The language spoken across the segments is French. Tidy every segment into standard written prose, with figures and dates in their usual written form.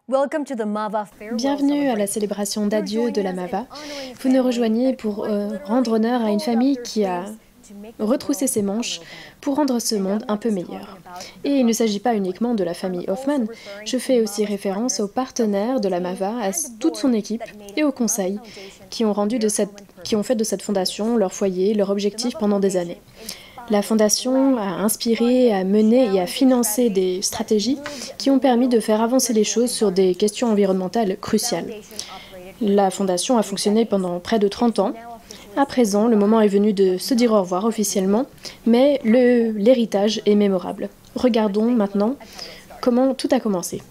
Bienvenue à la célébration d'adieu de la MAVA. Vous nous rejoignez pour rendre honneur à une famille qui a retroussé ses manches pour rendre ce monde un peu meilleur. Et il ne s'agit pas uniquement de la famille Hoffman, je fais aussi référence aux partenaires de la MAVA, à toute son équipe et au conseil qui ont fait de cette fondation leur foyer, leur objectif pendant des années. La Fondation a inspiré, a mené et a financé des stratégies qui ont permis de faire avancer les choses sur des questions environnementales cruciales. La Fondation a fonctionné pendant près de 30 ans. À présent, le moment est venu de se dire au revoir officiellement, mais l'héritage est mémorable. Regardons maintenant comment tout a commencé.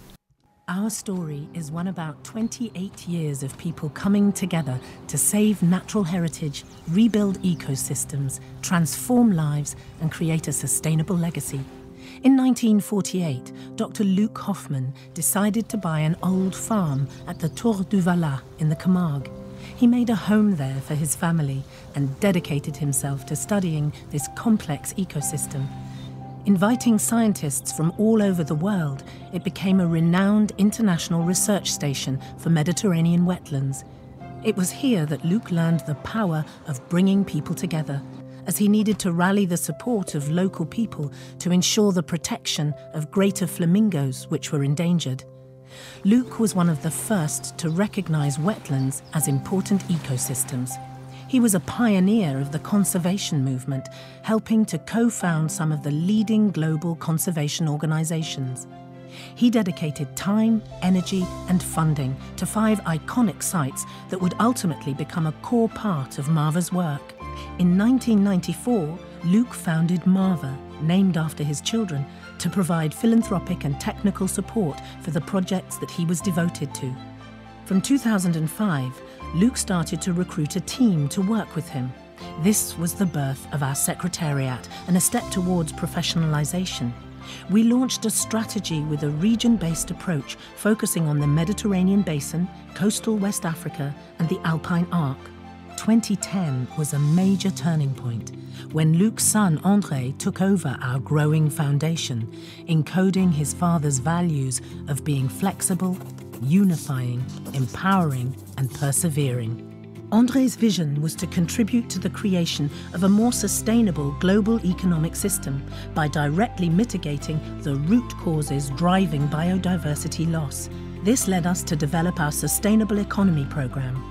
Our story is one about 28 years of people coming together to save natural heritage, rebuild ecosystems, transform lives, and create a sustainable legacy. In 1948, Dr. Luc Hoffman decided to buy an old farm at the Tour du Valat in the Camargue. He made a home there for his family and dedicated himself to studying this complex ecosystem. Inviting scientists from all over the world, it became a renowned international research station for Mediterranean wetlands. It was here that Luc learned the power of bringing people together, as he needed to rally the support of local people to ensure the protection of greater flamingos, which were endangered. Luc was one of the first to recognize wetlands as important ecosystems. He was a pioneer of the conservation movement, helping to co-found some of the leading global conservation organizations. He dedicated time, energy, and funding to 5 iconic sites that would ultimately become a core part of MAVA's work. In 1994, Luc founded MAVA, named after his children, to provide philanthropic and technical support for the projects that he was devoted to. From 2005, Luc started to recruit a team to work with him. This was the birth of our secretariat and a step towards professionalization. We launched a strategy with a region-based approach focusing on the Mediterranean basin, coastal West Africa, and the Alpine Arc. 2010 was a major turning point when Luc's son André took over our growing foundation, encoding his father's values of being flexible, unifying, empowering, and persevering. André's vision was to contribute to the creation of a more sustainable global economic system by directly mitigating the root causes driving biodiversity loss. This led us to develop our Sustainable Economy Programme.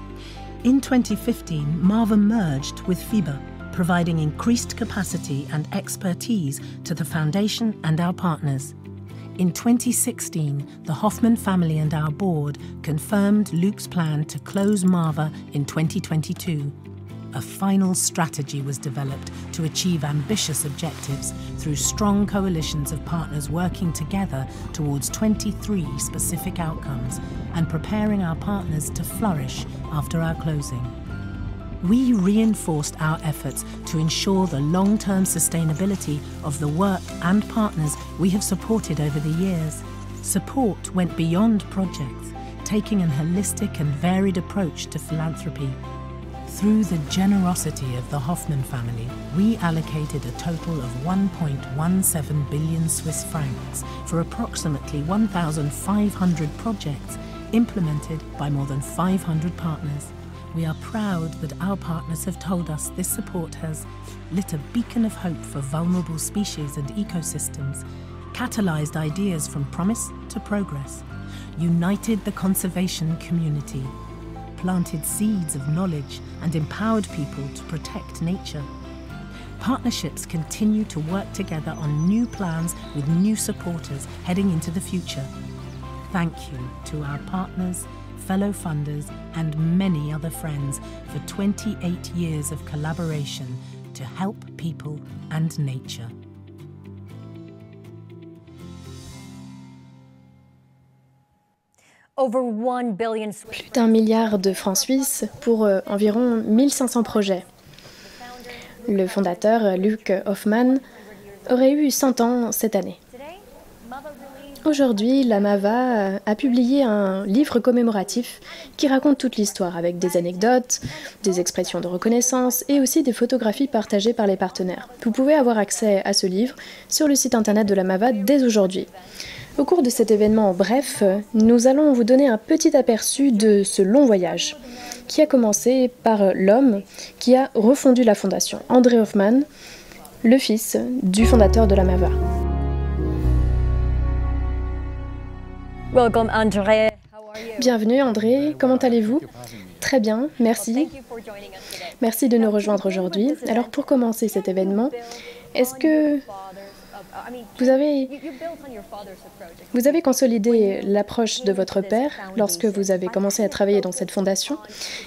In 2015, MAVA merged with FIBA, providing increased capacity and expertise to the Foundation and our partners. In 2016, the Hoffman family and our board confirmed Luc's plan to close MAVA in 2022. A final strategy was developed to achieve ambitious objectives through strong coalitions of partners working together towards 23 specific outcomes and preparing our partners to flourish after our closing. We reinforced our efforts to ensure the long-term sustainability of the work and partners we have supported over the years. Support went beyond projects, taking a holistic and varied approach to philanthropy. Through the generosity of the Hoffman family, we allocated a total of 1.17 billion Swiss francs for approximately 1,500 projects implemented by more than 500 partners. We are proud that our partners have told us this support has lit a beacon of hope for vulnerable species and ecosystems, catalyzed ideas from promise to progress, united the conservation community, planted seeds of knowledge and empowered people to protect nature. Partnerships continue to work together on new plans with new supporters heading into the future. Thank you to our partners, fellow funders and many other friends for 28 years of collaboration to help people and nature. Plus d'1 milliard de francs suisses pour environ 1500 projets. Le fondateur, Luc Hoffman, aurait eu 100 ans cette année. Aujourd'hui, la MAVA a publié un livre commémoratif qui raconte toute l'histoire avec des anecdotes, des expressions de reconnaissance et aussi des photographies partagées par les partenaires. Vous pouvez avoir accès à ce livre sur le site internet de la MAVA dès aujourd'hui. Au cours de cet événement bref, nous allons vous donner un petit aperçu de ce long voyage qui a commencé par l'homme qui a refondu la fondation, André Hoffman, le fils du fondateur de la MAVA. Welcome, André. Bienvenue André, comment allez-vous? Très bien, merci. Merci de nous rejoindre aujourd'hui. Alors pour commencer cet événement, est-ce que vous avez consolidé l'approche de votre père lorsque vous avez commencé à travailler dans cette fondation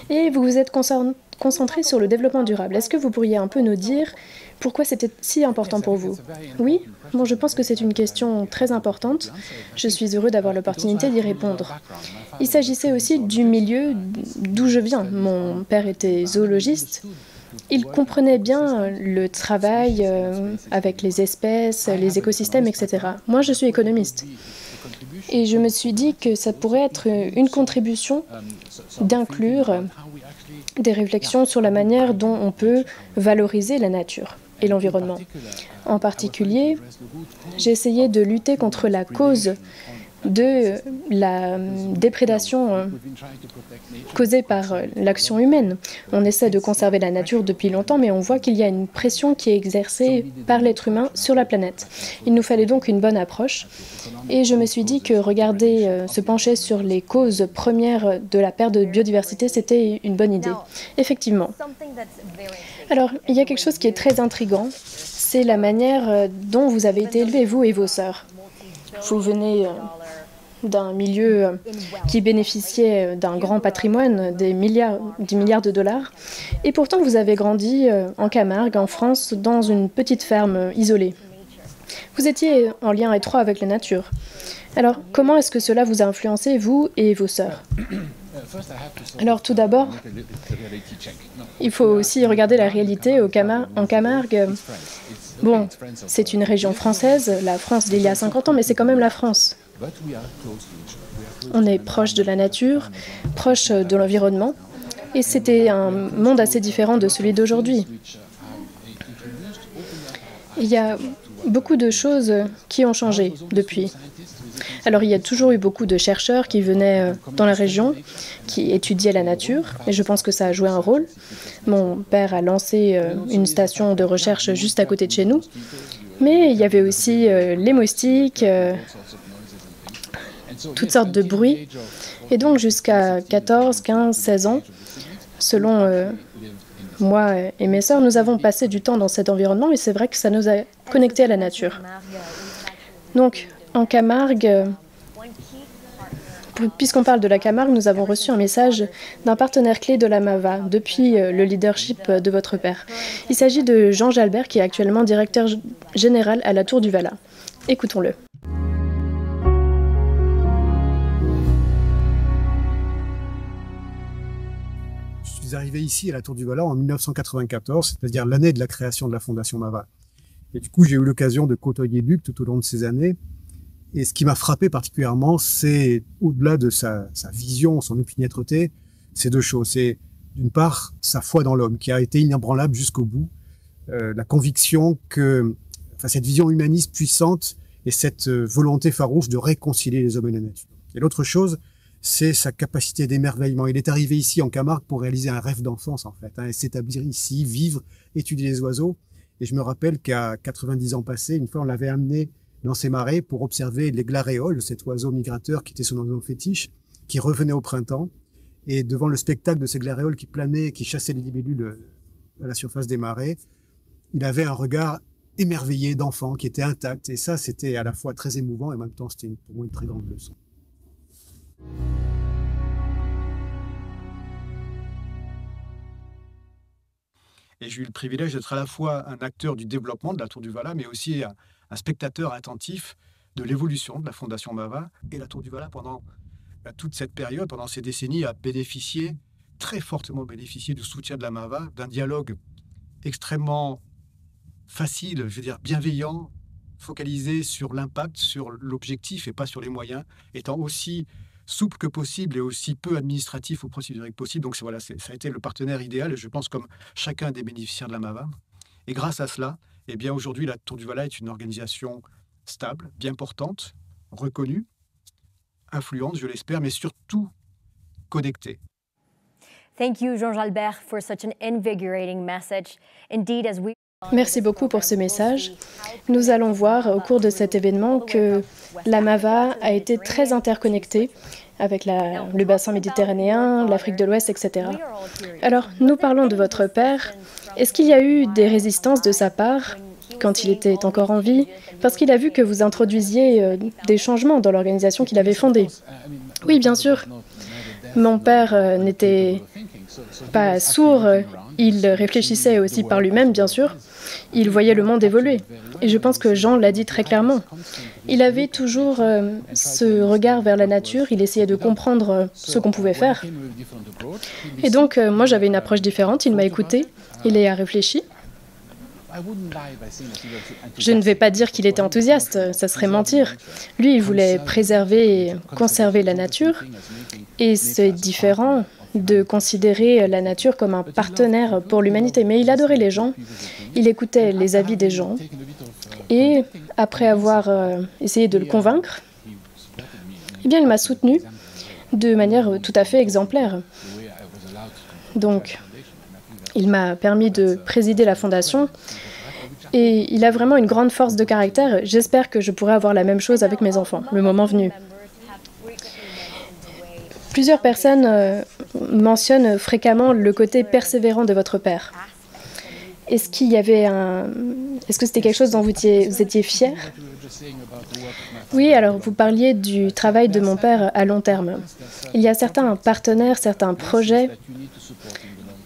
et vous vous êtes concentré sur le développement durable? Est-ce que vous pourriez un peu nous dire pourquoi c'était si important pour vous? Oui, bon, je pense que c'est une question très importante. Je suis heureux d'avoir l'opportunité d'y répondre. Il s'agissait aussi du milieu d'où je viens. Mon père était zoologiste. Il comprenait bien le travail avec les espèces, les écosystèmes, etc. Moi, je suis économiste. Et je me suis dit que ça pourrait être une contribution d'inclure des réflexions sur la manière dont on peut valoriser la nature et l'environnement. En particulier, j'ai essayé de lutter contre la cause de la déprédation causée par l'action humaine. On essaie de conserver la nature depuis longtemps, mais on voit qu'il y a une pression qui est exercée par l'être humain sur la planète. Il nous fallait donc une bonne approche. Et je me suis dit que regarder, se pencher sur les causes premières de la perte de biodiversité, c'était une bonne idée. Effectivement. Alors, il y a quelque chose qui est très intriguant, c'est la manière dont vous avez été élevés, vous et vos sœurs. Vous venez d'un milieu qui bénéficiait d'un grand patrimoine, des milliards de dollars, et pourtant vous avez grandi en Camargue, en France, dans une petite ferme isolée. Vous étiez en lien étroit avec la nature. Alors, comment est-ce que cela vous a influencé, vous et vos sœurs? Alors, tout d'abord, il faut aussi regarder la réalité en Camargue. Bon, c'est une région française, la France d'il y a 50 ans, mais c'est quand même la France. On est proche de la nature, proche de l'environnement, et c'était un monde assez différent de celui d'aujourd'hui. Il y a beaucoup de choses qui ont changé depuis. Alors il y a toujours eu beaucoup de chercheurs qui venaient dans la région, qui étudiaient la nature, et je pense que ça a joué un rôle. Mon père a lancé une station de recherche juste à côté de chez nous, mais il y avait aussi les moustiques, toutes sortes de bruits. Et donc jusqu'à 14, 15, 16 ans, selon moi et mes sœurs, nous avons passé du temps dans cet environnement et c'est vrai que ça nous a connectés à la nature. Donc en Camargue, puisqu'on parle de la Camargue, nous avons reçu un message d'un partenaire clé de la MAVA depuis le leadership de votre père. Il s'agit de Jean Jalbert qui est actuellement directeur général à la Tour du Valat. Écoutons-le. Je suis arrivé ici à la Tour du Valat en 1994, c'est-à-dire l'année de la création de la Fondation MAVA. Et du coup, j'ai eu l'occasion de côtoyer Luc tout au long de ces années. Et ce qui m'a frappé particulièrement, c'est, au-delà de sa vision, son opiniâtreté, c'est deux choses. C'est, d'une part, sa foi dans l'homme, qui a été inébranlable jusqu'au bout. La conviction que, cette vision humaniste puissante et cette volonté farouche de réconcilier les hommes et la nature. Et l'autre chose, c'est sa capacité d'émerveillement. Il est arrivé ici en Camargue pour réaliser un rêve d'enfance, en fait, et s'établir ici, vivre, étudier les oiseaux. Et je me rappelle qu'à 90 ans passés, une fois, on l'avait amené dans ces marais pour observer les glaréoles, cet oiseau migrateur qui était son oiseau fétiche, qui revenait au printemps. Et devant le spectacle de ces glaréoles qui planaient, qui chassaient les libellules à la surface des marais, il avait un regard émerveillé d'enfant qui était intact. Et ça, c'était à la fois très émouvant et en même temps, c'était pour moi une très grande leçon. Et j'ai eu le privilège d'être à la fois un acteur du développement de la Tour du Valat, mais aussi un spectateur attentif de l'évolution de la Fondation MAVA. Et la Tour du Valat, pendant toute cette période, pendant ces décennies, a bénéficié, très fortement bénéficié du soutien de la MAVA, d'un dialogue extrêmement facile, je veux dire bienveillant, focalisé sur l'impact, sur l'objectif et pas sur les moyens, étant aussi souple que possible et aussi peu administratif ou procédurier que possible. Donc voilà, ça a été le partenaire idéal, et je pense comme chacun des bénéficiaires de la MAVA. Et grâce à cela, eh bien aujourd'hui, la Tour du Valat est une organisation stable, bien portante, reconnue, influente, je l'espère, mais surtout connectée. Thank you, Georges Albert, for such an invigorating message. Indeed, as we... Merci beaucoup pour ce message. Nous allons voir au cours de cet événement que la MAVA a été très interconnectée avec le bassin méditerranéen, l'Afrique de l'Ouest, etc. Alors, nous parlons de votre père. Est-ce qu'il y a eu des résistances de sa part quand il était encore en vie, parce qu'il a vu que vous introduisiez des changements dans l'organisation qu'il avait fondée? Oui, bien sûr. Mon père n'était pas sourd, il réfléchissait aussi par lui-même, bien sûr. Il voyait le monde évoluer. Et je pense que Jean l'a dit très clairement. Il avait toujours ce regard vers la nature, il essayait de comprendre ce qu'on pouvait faire. Et donc, moi, j'avais une approche différente, il m'a écouté, il y a réfléchi. Je ne vais pas dire qu'il était enthousiaste, ça serait mentir. Lui, il voulait préserver et conserver la nature, et c'est différent de considérer la nature comme un partenaire pour l'humanité. Mais il adorait les gens, il écoutait les avis des gens, et après avoir essayé de le convaincre, eh bien, il m'a soutenu de manière tout à fait exemplaire. Donc, il m'a permis de présider la fondation et il a vraiment une grande force de caractère. J'espère que je pourrai avoir la même chose avec mes enfants, le moment venu. Plusieurs personnes mentionnent fréquemment le côté persévérant de votre père. Est-ce qu'il y avait Est-ce que c'était quelque chose dont vous étiez fier? Oui, alors vous parliez du travail de mon père à long terme. Il y a certains partenaires, certains projets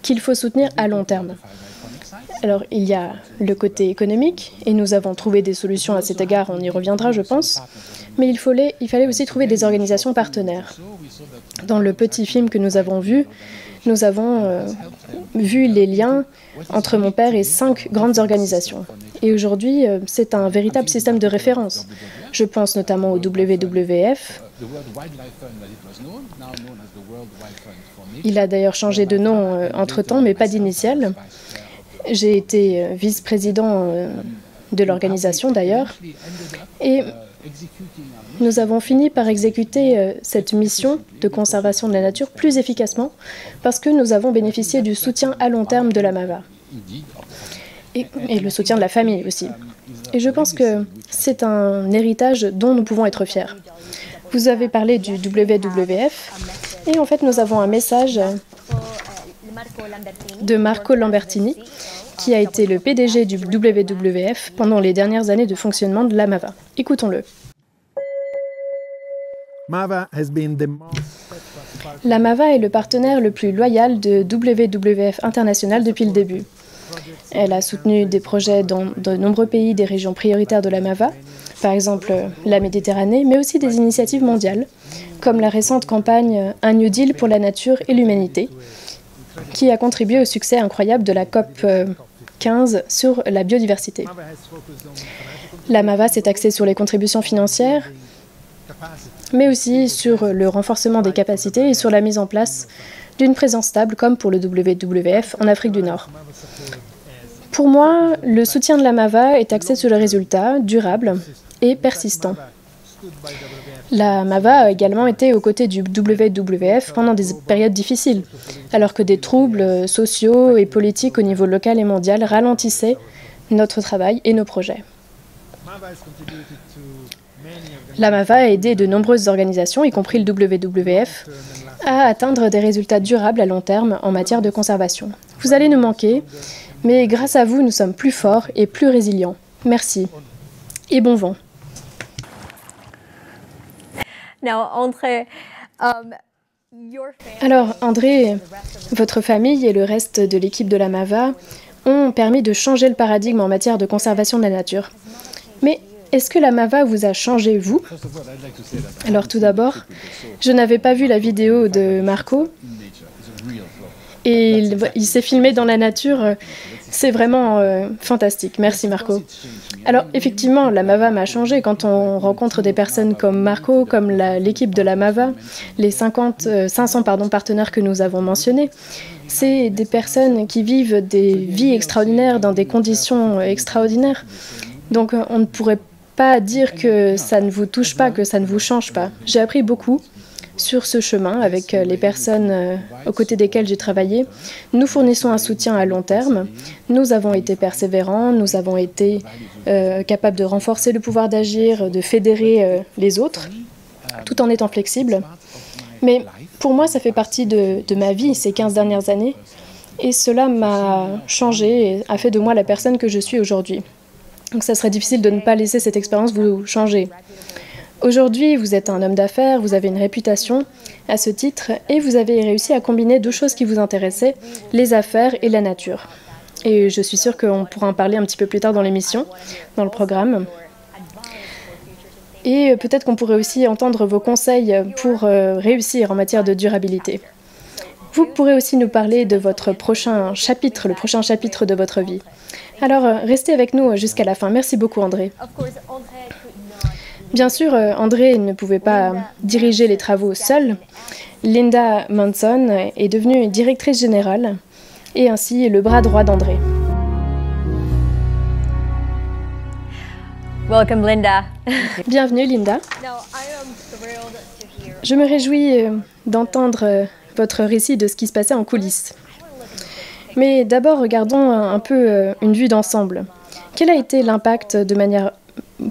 qu'il faut soutenir à long terme. Alors, il y a le côté économique, et nous avons trouvé des solutions à cet égard, on y reviendra, je pense. Mais il fallait aussi trouver des organisations partenaires. Dans le petit film que nous avons vu, nous avons vu les liens entre mon père et 5 grandes organisations. Et aujourd'hui, c'est un véritable système de référence. Je pense notamment au WWF. Il a d'ailleurs changé de nom entre-temps, mais pas d'initiale. J'ai été vice-président de l'organisation d'ailleurs. Et nous avons fini par exécuter cette mission de conservation de la nature plus efficacement parce que nous avons bénéficié du soutien à long terme de la MAVA. Et le soutien de la famille aussi. Et je pense que c'est un héritage dont nous pouvons être fiers. Vous avez parlé du WWF, et en fait nous avons un message de Marco Lambertini, qui a été le PDG du WWF pendant les dernières années de fonctionnement de la MAVA. Écoutons-le. La MAVA est le partenaire le plus loyal de WWF International depuis le début. Elle a soutenu des projets dans de nombreux pays des régions prioritaires de la MAVA, par exemple la Méditerranée, mais aussi des initiatives mondiales, comme la récente campagne Un New Deal pour la nature et l'humanité, qui a contribué au succès incroyable de la COP 15 sur la biodiversité. La MAVA s'est axée sur les contributions financières, mais aussi sur le renforcement des capacités et sur la mise en place d'une présence stable comme pour le WWF en Afrique du Nord. Pour moi, le soutien de la MAVA est axé sur le résultat durable et persistant. La MAVA a également été aux côtés du WWF pendant des périodes difficiles, alors que des troubles sociaux et politiques au niveau local et mondial ralentissaient notre travail et nos projets. La MAVA a aidé de nombreuses organisations, y compris le WWF, à atteindre des résultats durables à long terme en matière de conservation. Vous allez nous manquer, mais grâce à vous, nous sommes plus forts et plus résilients. Merci. Et bon vent. Alors, André, votre famille et le reste de l'équipe de la MAVA ont permis de changer le paradigme en matière de conservation de la nature. Mais est-ce que la MAVA vous a changé, vous? Alors tout d'abord, je n'avais pas vu la vidéo de Marco, et il s'est filmé dans la nature. C'est vraiment fantastique. Merci Marco. Alors effectivement, la MAVA m'a changé. Quand on rencontre des personnes comme Marco, comme l'équipe de la MAVA, les 500 partenaires que nous avons mentionnés, c'est des personnes qui vivent des vies extraordinaires dans des conditions extraordinaires. Donc on ne pourrait pas dire que ça ne vous touche pas, que ça ne vous change pas. J'ai appris beaucoup sur ce chemin avec les personnes aux côtés desquelles j'ai travaillé. Nous fournissons un soutien à long terme. Nous avons été persévérants, nous avons été capables de renforcer le pouvoir d'agir, de fédérer les autres, tout en étant flexibles. Mais pour moi, ça fait partie de ma vie ces 15 dernières années. Et cela m'a changé et a fait de moi la personne que je suis aujourd'hui. Donc ça serait difficile de ne pas laisser cette expérience vous changer. Aujourd'hui, vous êtes un homme d'affaires, vous avez une réputation à ce titre et vous avez réussi à combiner deux choses qui vous intéressaient, les affaires et la nature. Et je suis sûre qu'on pourra en parler un petit peu plus tard dans l'émission, dans le programme. Et peut-être qu'on pourrait aussi entendre vos conseils pour réussir en matière de durabilité. Vous pourrez aussi nous parler de votre prochain chapitre, le prochain chapitre de votre vie. Alors, restez avec nous jusqu'à la fin. Merci beaucoup, André. Bien sûr, André ne pouvait pas diriger les travaux seul. Linda Manson est devenue directrice générale et ainsi le bras droit d'André. Welcome, Linda. Bienvenue, Linda. Je me réjouis d'entendre votre récit de ce qui se passait en coulisses. Mais d'abord, regardons un peu une vue d'ensemble. Quel a été l'impact de manière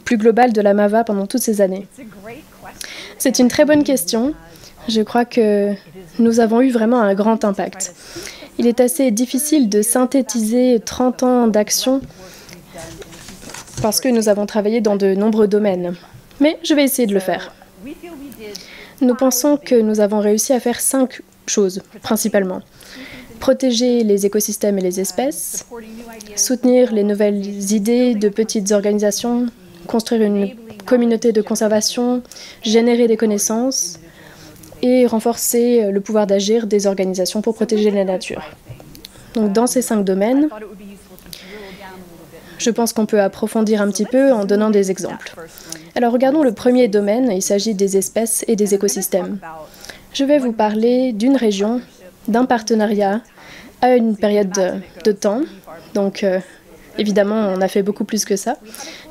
plus globale de la MAVA pendant toutes ces années? C'est une très bonne question. Je crois que nous avons eu vraiment un grand impact. Il est assez difficile de synthétiser 30 ans d'action parce que nous avons travaillé dans de nombreux domaines. Mais je vais essayer de le faire. Nous pensons que nous avons réussi à faire 5 choses, principalement. Protéger les écosystèmes et les espèces, soutenir les nouvelles idées de petites organisations, construire une communauté de conservation, générer des connaissances et renforcer le pouvoir d'agir des organisations pour protéger la nature. Donc, dans ces 5 domaines, je pense qu'on peut approfondir un petit peu en donnant des exemples. Alors, regardons le premier domaine, il s'agit des espèces et des écosystèmes. Je vais vous parler d'une région, d'un partenariat à une période de temps. Donc, évidemment, on a fait beaucoup plus que ça.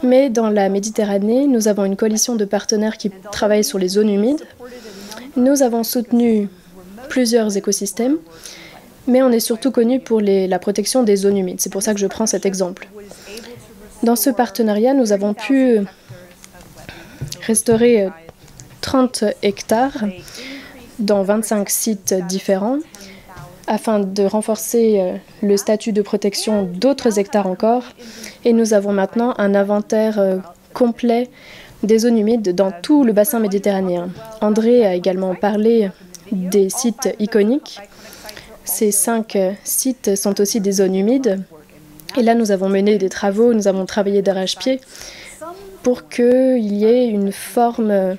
Mais dans la Méditerranée, nous avons une coalition de partenaires qui travaillent sur les zones humides. Nous avons soutenu plusieurs écosystèmes, mais on est surtout connu pour la protection des zones humides. C'est pour ça que je prends cet exemple. Dans ce partenariat, nous avons pu restaurer 30 hectares dans 25 sites différents afin de renforcer le statut de protection d'autres hectares encore. Et nous avons maintenant un inventaire complet des zones humides dans tout le bassin méditerranéen. André a également parlé des sites iconiques. Ces 5 sites sont aussi des zones humides. Et là, nous avons mené des travaux, nous avons travaillé d'arrache-pied pour qu'il y ait une forme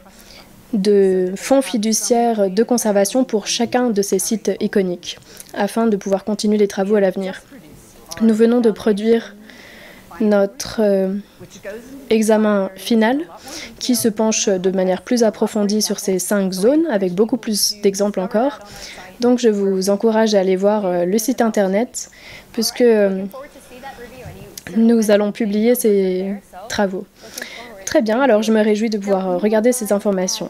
de fonds fiduciaire de conservation pour chacun de ces sites iconiques, afin de pouvoir continuer les travaux à l'avenir. Nous venons de produire notre examen final qui se penche de manière plus approfondie sur ces 5 zones, avec beaucoup plus d'exemples encore. Donc je vous encourage à aller voir le site internet, puisque nous allons publier ces travaux. Très bien, alors je me réjouis de pouvoir regarder ces informations.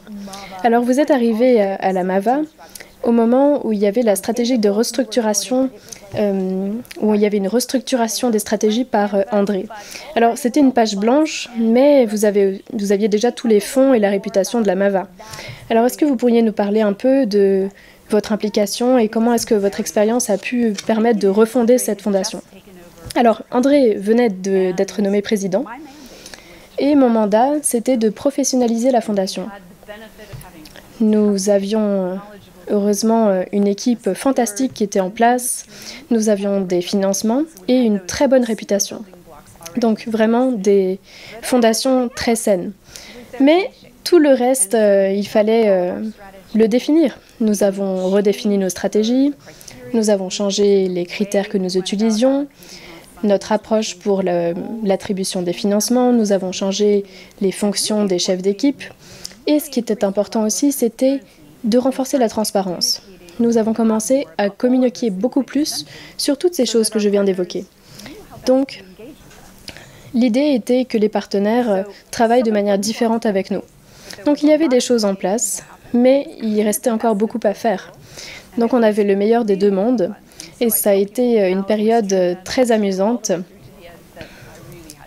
Alors vous êtes arrivé à la MAVA au moment où il y avait la stratégie de restructuration, où il y avait une restructuration des stratégies par André. Alors c'était une page blanche, mais vous aviez déjà tous les fonds et la réputation de la MAVA. Alors est-ce que vous pourriez nous parler un peu de votre implication et comment est-ce que votre expérience a pu permettre de refonder cette fondation? Alors André venait d'être nommé président. Et mon mandat, c'était de professionnaliser la fondation. Nous avions heureusement une équipe fantastique qui était en place. Nous avions des financements et une très bonne réputation. Donc vraiment des fondations très saines. Mais tout le reste, il fallait le définir. Nous avons redéfini nos stratégies, nous avons changé les critères que nous utilisions, notre approche pour l'attribution des financements, nous avons changé les fonctions des chefs d'équipe. Et ce qui était important aussi, c'était de renforcer la transparence. Nous avons commencé à communiquer beaucoup plus sur toutes ces choses que je viens d'évoquer. Donc, L'idée était que les partenaires travaillent de manière différente avec nous. Donc il y avait des choses en place, mais il restait encore beaucoup à faire. Donc on avait le meilleur des deux mondes, et ça a été une période très amusante.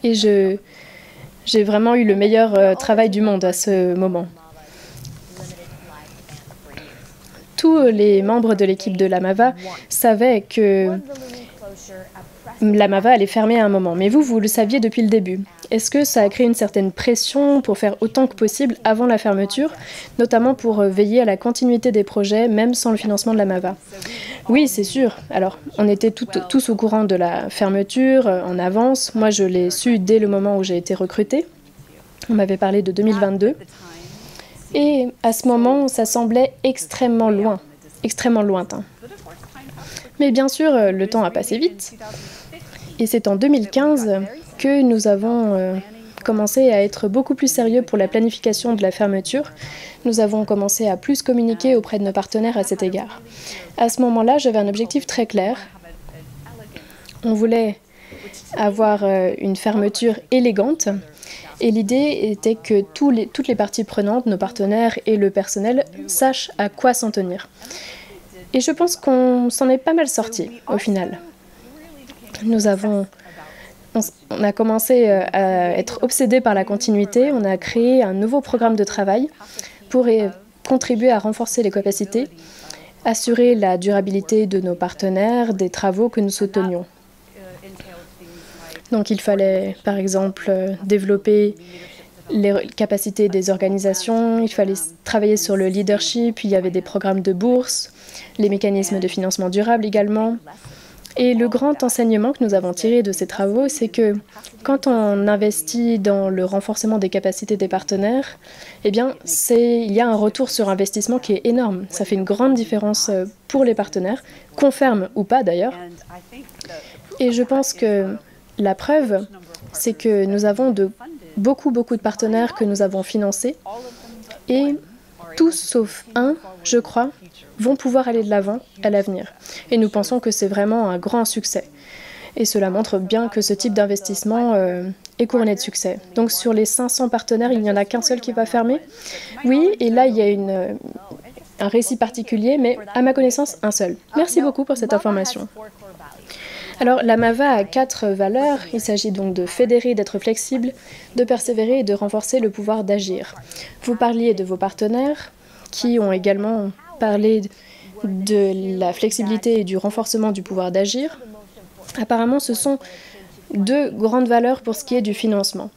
Et j'ai vraiment eu le meilleur travail du monde à ce moment. Tous les membres de l'équipe de la MAVA savaient que la MAVA allait fermer à un moment. Mais vous le saviez depuis le début. Est-ce que ça a créé une certaine pression pour faire autant que possible avant la fermeture, notamment pour veiller à la continuité des projets, même sans le financement de la MAVA? Oui, c'est sûr. Alors, on était tous au courant de la fermeture en avance. Moi, je l'ai su dès le moment où j'ai été recrutée. On m'avait parlé de 2022. Et à ce moment, ça semblait extrêmement lointain. Mais bien sûr, le temps a passé vite. Et c'est en 2015 que nous avons commencé à être beaucoup plus sérieux pour la planification de la fermeture. Nous avons commencé à plus communiquer auprès de nos partenaires à cet égard. À ce moment-là, j'avais un objectif très clair. On voulait avoir une fermeture élégante. Et l'idée était que toutes les parties prenantes, nos partenaires et le personnel, sachent à quoi s'en tenir. Et je pense qu'on s'en est pas mal sorti, au final. On a commencé à être obsédés par la continuité. On a créé un nouveau programme de travail pour contribuer à renforcer les capacités, assurer la durabilité de nos partenaires, des travaux que nous soutenions. Donc il fallait, par exemple, développer les capacités des organisations, il fallait travailler sur le leadership, il y avait des programmes de bourse, les mécanismes de financement durable également. Et le grand enseignement que nous avons tiré de ces travaux, c'est que quand on investit dans le renforcement des capacités des partenaires, eh bien, il y a un retour sur investissement qui est énorme. Ça fait une grande différence pour les partenaires, qu'on ferme ou pas d'ailleurs. Et je pense que la preuve, c'est que nous avons beaucoup de partenaires que nous avons financés et tous sauf un, je crois, vont pouvoir aller de l'avant à l'avenir. Et nous pensons que c'est vraiment un grand succès. Et cela montre bien que ce type d'investissement est couronné de succès. Donc sur les 500 partenaires, il n'y en a qu'un seul qui va fermer. Oui, et là, il y a un récit particulier, mais à ma connaissance, un seul. Merci beaucoup pour cette information. Alors, la MAVA a 4 valeurs. Il s'agit donc de fédérer, d'être flexible, de persévérer et de renforcer le pouvoir d'agir. Vous parliez de vos partenaires qui ont également parlé de la flexibilité et du renforcement du pouvoir d'agir. Apparemment, ce sont 2 grandes valeurs pour ce qui est du financement.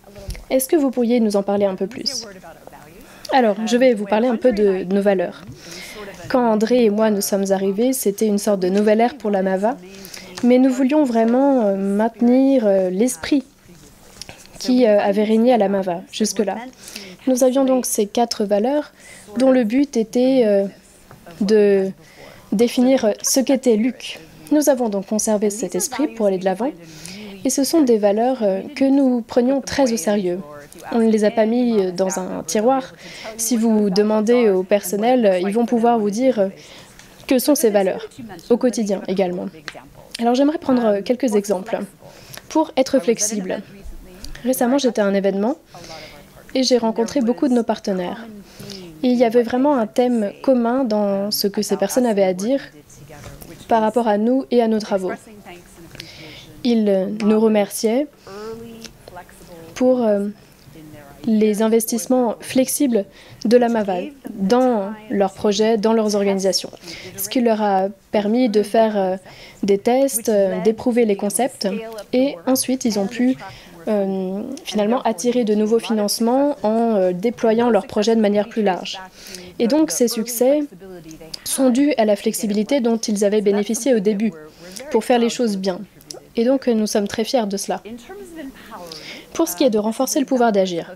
Est-ce que vous pourriez nous en parler un peu plus? Alors, je vais vous parler un peu de nos valeurs. Quand André et moi nous sommes arrivés, c'était une sorte de nouvelle ère pour la MAVA. Mais nous voulions vraiment maintenir l'esprit qui avait régné à la MAVA jusque-là. Nous avions donc ces 4 valeurs dont le but était de définir ce qu'était Luc. Nous avons donc conservé cet esprit pour aller de l'avant et ce sont des valeurs que nous prenions très au sérieux. On ne les a pas mis dans un tiroir. Si vous demandez au personnel, ils vont pouvoir vous dire que sont ces valeurs, au quotidien également. Alors j'aimerais prendre quelques exemples. Pour être flexible, récemment j'étais à un événement et j'ai rencontré beaucoup de nos partenaires. Et il y avait vraiment un thème commun dans ce que ces personnes avaient à dire par rapport à nous et à nos travaux. Ils nous remerciaient pour les investissements flexibles de la MAVA dans leurs projets, dans leurs organisations. Ce qui leur a permis de faire des tests, d'éprouver les concepts et ensuite ils ont pu finalement attirer de nouveaux financements en déployant leurs projets de manière plus large. Et donc ces succès sont dus à la flexibilité dont ils avaient bénéficié au début pour faire les choses bien. Et donc nous sommes très fiers de cela. Pour ce qui est de renforcer le pouvoir d'agir,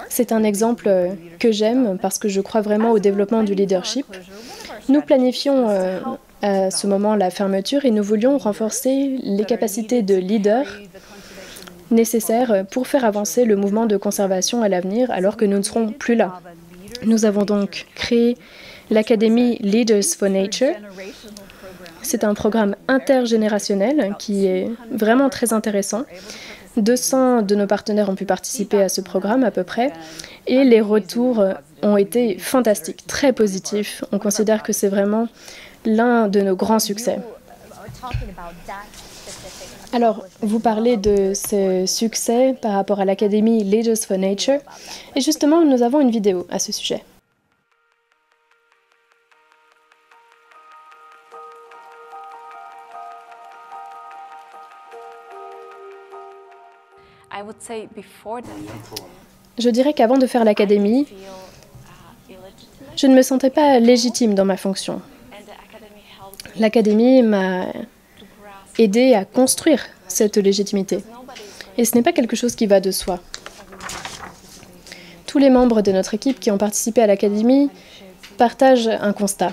c'est un exemple que j'aime parce que je crois vraiment au développement du leadership. Nous planifions à ce moment la fermeture et nous voulions renforcer les capacités de leader nécessaires pour faire avancer le mouvement de conservation à l'avenir alors que nous ne serons plus là. Nous avons donc créé l'Académie Leaders for Nature. C'est un programme intergénérationnel qui est vraiment très intéressant. 200 de nos partenaires ont pu participer à ce programme à peu près, et les retours ont été fantastiques, très positifs. On considère que c'est vraiment l'un de nos grands succès. Alors, vous parlez de ce succès par rapport à l'Académie Leaders for Nature, et justement, nous avons une vidéo à ce sujet. Je dirais qu'avant de faire l'académie, je ne me sentais pas légitime dans ma fonction. L'académie m'a aidé à construire cette légitimité. Et ce n'est pas quelque chose qui va de soi. Tous les membres de notre équipe qui ont participé à l'académie partagent un constat.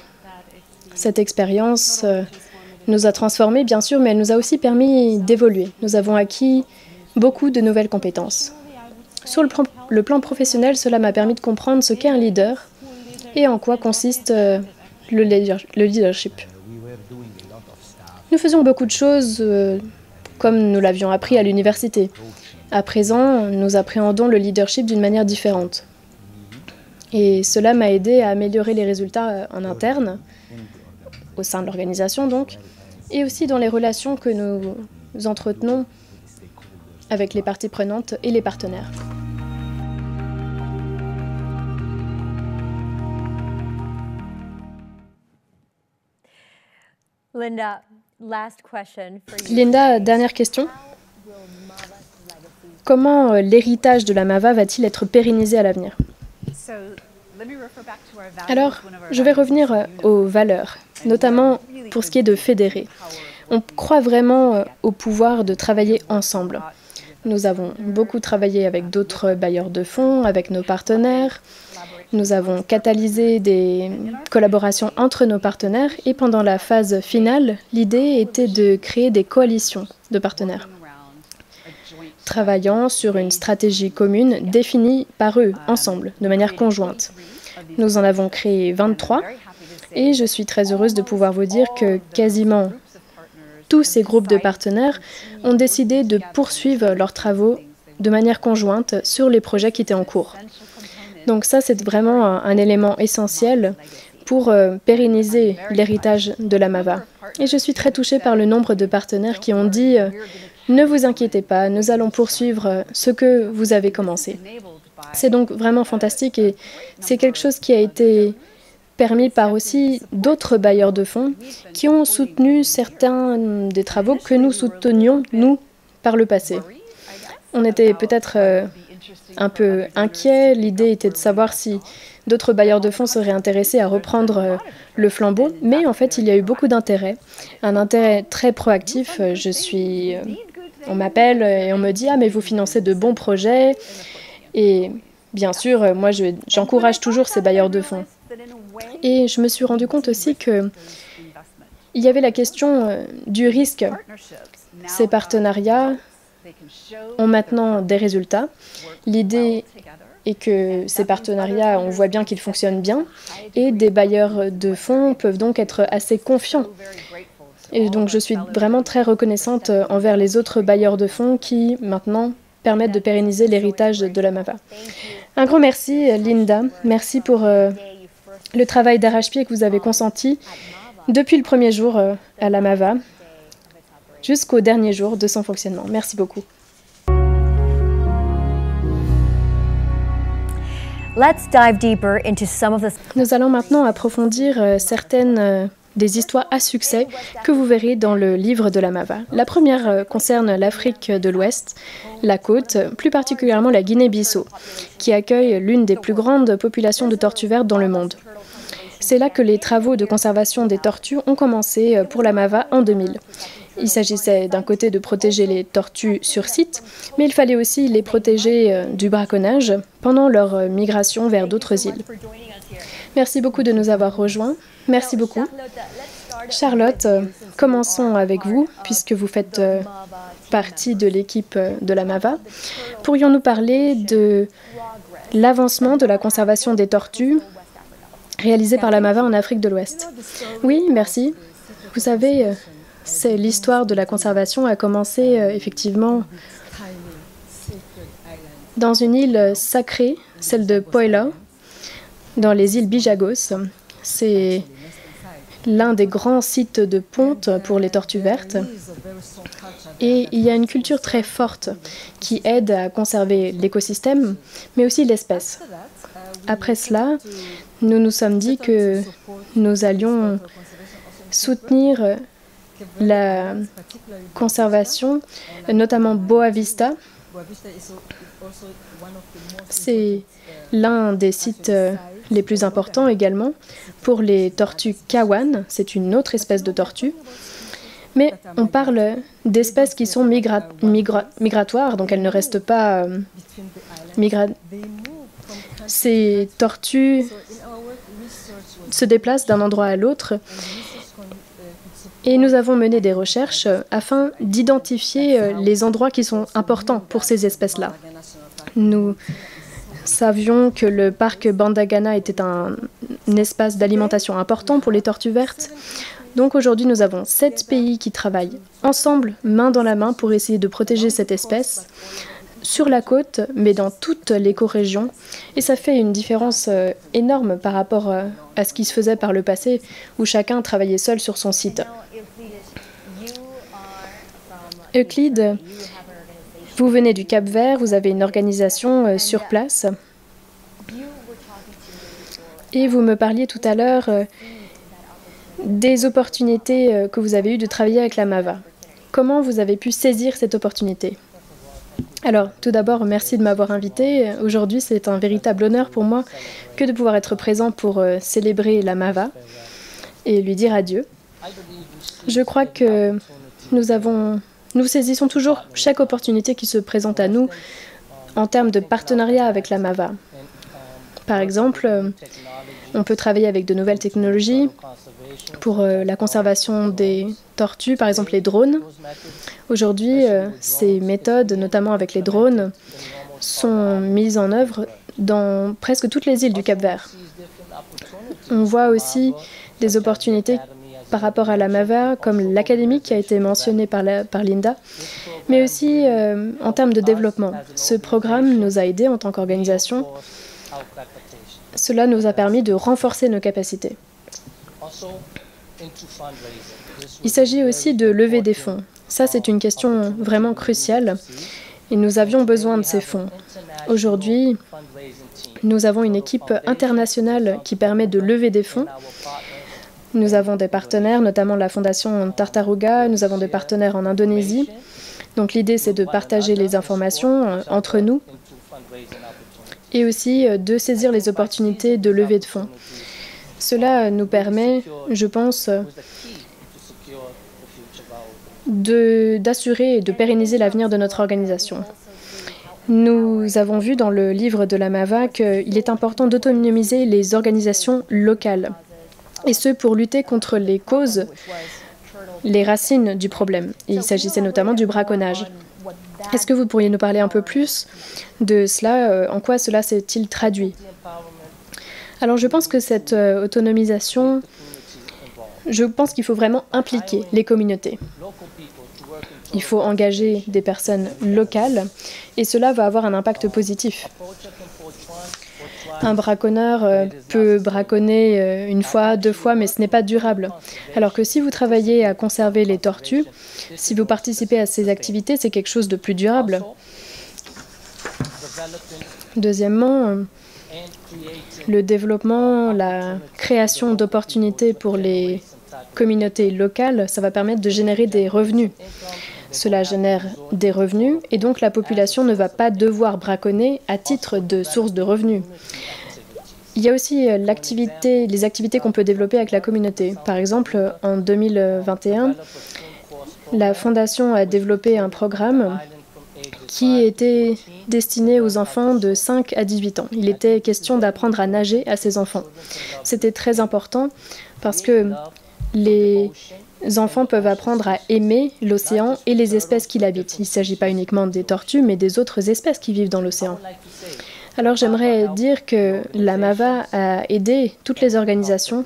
Cette expérience nous a transformés, bien sûr, mais elle nous a aussi permis d'évoluer. Nous avons acquis beaucoup de nouvelles compétences. Sur le plan professionnel, cela m'a permis de comprendre ce qu'est un leader et en quoi consiste le leadership. Nous faisions beaucoup de choses comme nous l'avions appris à l'université. À présent, nous appréhendons le leadership d'une manière différente. Et cela m'a aidé à améliorer les résultats en interne, au sein de l'organisation donc, et aussi dans les relations que nous entretenons avec les parties prenantes et les partenaires. Linda, dernière question. Comment l'héritage de la MAVA va-t-il être pérennisé à l'avenir? Alors, je vais revenir aux valeurs, notamment pour ce qui est de fédérer. On croit vraiment au pouvoir de travailler ensemble. Nous avons beaucoup travaillé avec d'autres bailleurs de fonds, avec nos partenaires. Nous avons catalysé des collaborations entre nos partenaires et pendant la phase finale, l'idée était de créer des coalitions de partenaires, travaillant sur une stratégie commune définie par eux, ensemble, de manière conjointe. Nous en avons créé 23 et je suis très heureuse de pouvoir vous dire que quasiment tous ces groupes de partenaires ont décidé de poursuivre leurs travaux de manière conjointe sur les projets qui étaient en cours. Donc ça, c'est vraiment un élément essentiel pour pérenniser l'héritage de la MAVA. Et je suis très touchée par le nombre de partenaires qui ont dit « Ne vous inquiétez pas, nous allons poursuivre ce que vous avez commencé ». C'est donc vraiment fantastique et c'est quelque chose qui a été permis par aussi d'autres bailleurs de fonds qui ont soutenu certains des travaux que nous soutenions, nous, par le passé. On était peut-être un peu inquiets. L'idée était de savoir si d'autres bailleurs de fonds seraient intéressés à reprendre le flambeau, mais en fait, il y a eu beaucoup d'intérêt, un intérêt très proactif. On m'appelle et on me dit « Ah, mais vous financez de bons projets ». Et bien sûr, moi, j'encourage toujours ces bailleurs de fonds. Et je me suis rendu compte aussi qu'il y avait la question du risque. Ces partenariats ont maintenant des résultats. L'idée est que ces partenariats, on voit bien qu'ils fonctionnent bien, et des bailleurs de fonds peuvent donc être assez confiants. Et donc je suis vraiment très reconnaissante envers les autres bailleurs de fonds qui, maintenant, permettent de pérenniser l'héritage de la MAVA. Un grand merci, Linda. Merci pour le travail d'arrache-pied que vous avez consenti depuis le premier jour à la MAVA jusqu'au dernier jour de son fonctionnement. Merci beaucoup. Nous allons maintenant approfondir certaines des histoires à succès que vous verrez dans le livre de la MAVA. La première concerne l'Afrique de l'Ouest, la côte, plus particulièrement la Guinée-Bissau, qui accueille l'une des plus grandes populations de tortues vertes dans le monde. C'est là que les travaux de conservation des tortues ont commencé pour la MAVA en 2000. Il s'agissait d'un côté de protéger les tortues sur site, mais il fallait aussi les protéger du braconnage pendant leur migration vers d'autres îles. Merci beaucoup de nous avoir rejoints. Merci beaucoup. Charlotte, commençons avec vous, puisque vous faites partie de l'équipe de la MAVA. Pourrions-nous parler de l'avancement de la conservation des tortues réalisée par la MAVA en Afrique de l'Ouest? Oui, merci. Vous savez, l'histoire de la conservation a commencé effectivement dans une île sacrée, celle de Poila, dans les îles Bijagos. C'est l'un des grands sites de ponte pour les tortues vertes. Et il y a une culture très forte qui aide à conserver l'écosystème, mais aussi l'espèce. Après cela, nous nous sommes dit que nous allions soutenir la conservation, notamment Boa Vista. C'est l'un des sites les plus importants également pour les tortues kawan. C'est une autre espèce de tortue. Mais on parle d'espèces qui sont migratoires, donc elles ne restent pas Ces tortues se déplacent d'un endroit à l'autre et nous avons mené des recherches afin d'identifier les endroits qui sont importants pour ces espèces-là. Nous savions que le parc Bandagana était un espace d'alimentation important pour les tortues vertes. Donc aujourd'hui, nous avons 7 pays qui travaillent ensemble, main dans la main, pour essayer de protéger cette espèce sur la côte, mais dans toute l'écorégion. Et ça fait une différence énorme par rapport à ce qui se faisait par le passé, où chacun travaillait seul sur son site. Euclide, vous venez du Cap-Vert, vous avez une organisation sur place. Et vous me parliez tout à l'heure des opportunités que vous avez eues de travailler avec la MAVA. Comment vous avez pu saisir cette opportunité? Alors, tout d'abord, merci de m'avoir invité. Aujourd'hui, c'est un véritable honneur pour moi que de pouvoir être présent pour célébrer la MAVA et lui dire adieu. Je crois que nous saisissons toujours chaque opportunité qui se présente à nous en termes de partenariat avec la MAVA. Par exemple, on peut travailler avec de nouvelles technologies pour la conservation des tortues, par exemple les drones. Aujourd'hui, ces méthodes, notamment avec les drones, sont mises en œuvre dans presque toutes les îles du Cap-Vert. On voit aussi des opportunités par rapport à la MAVA, comme l'académie qui a été mentionnée par Linda, mais aussi en termes de développement. Ce programme nous a aidés en tant qu'organisation. Cela nous a permis de renforcer nos capacités. Il s'agit aussi de lever des fonds. Ça, c'est une question vraiment cruciale et nous avions besoin de ces fonds. Aujourd'hui, nous avons une équipe internationale qui permet de lever des fonds. Nous avons des partenaires, notamment la Fondation Tartaruga, nous avons des partenaires en Indonésie. Donc l'idée, c'est de partager les informations entre nous et aussi de saisir les opportunités de levée de fonds. Cela nous permet, je pense, d'assurer et de pérenniser l'avenir de notre organisation. Nous avons vu dans le livre de la MAVA qu'il est important d'autonomiser les organisations locales, et ce pour lutter contre les causes, les racines du problème. Et il s'agissait notamment du braconnage. Est-ce que vous pourriez nous parler un peu plus de cela? En quoi cela s'est-il traduit? Alors je pense que cette autonomisation, je pense qu'il faut vraiment impliquer les communautés. Il faut engager des personnes locales et cela va avoir un impact positif. Un braconneur peut braconner une fois, 2 fois, mais ce n'est pas durable. Alors que si vous travaillez à conserver les tortues, si vous participez à ces activités, c'est quelque chose de plus durable. Deuxièmement, le développement, la création d'opportunités pour les communautés locales, ça va permettre de générer des revenus. Cela génère des revenus et donc la population ne va pas devoir braconner à titre de source de revenus. Il y a aussi les activités qu'on peut développer avec la communauté. Par exemple, en 2021, la Fondation a développé un programme qui était destiné aux enfants de 5 à 18 ans. Il était question d'apprendre à nager à ces enfants. C'était très important parce que les enfants peuvent apprendre à aimer l'océan et les espèces qui l'habitent. Il ne s'agit pas uniquement des tortues, mais des autres espèces qui vivent dans l'océan. Alors j'aimerais dire que la MAVA a aidé toutes les organisations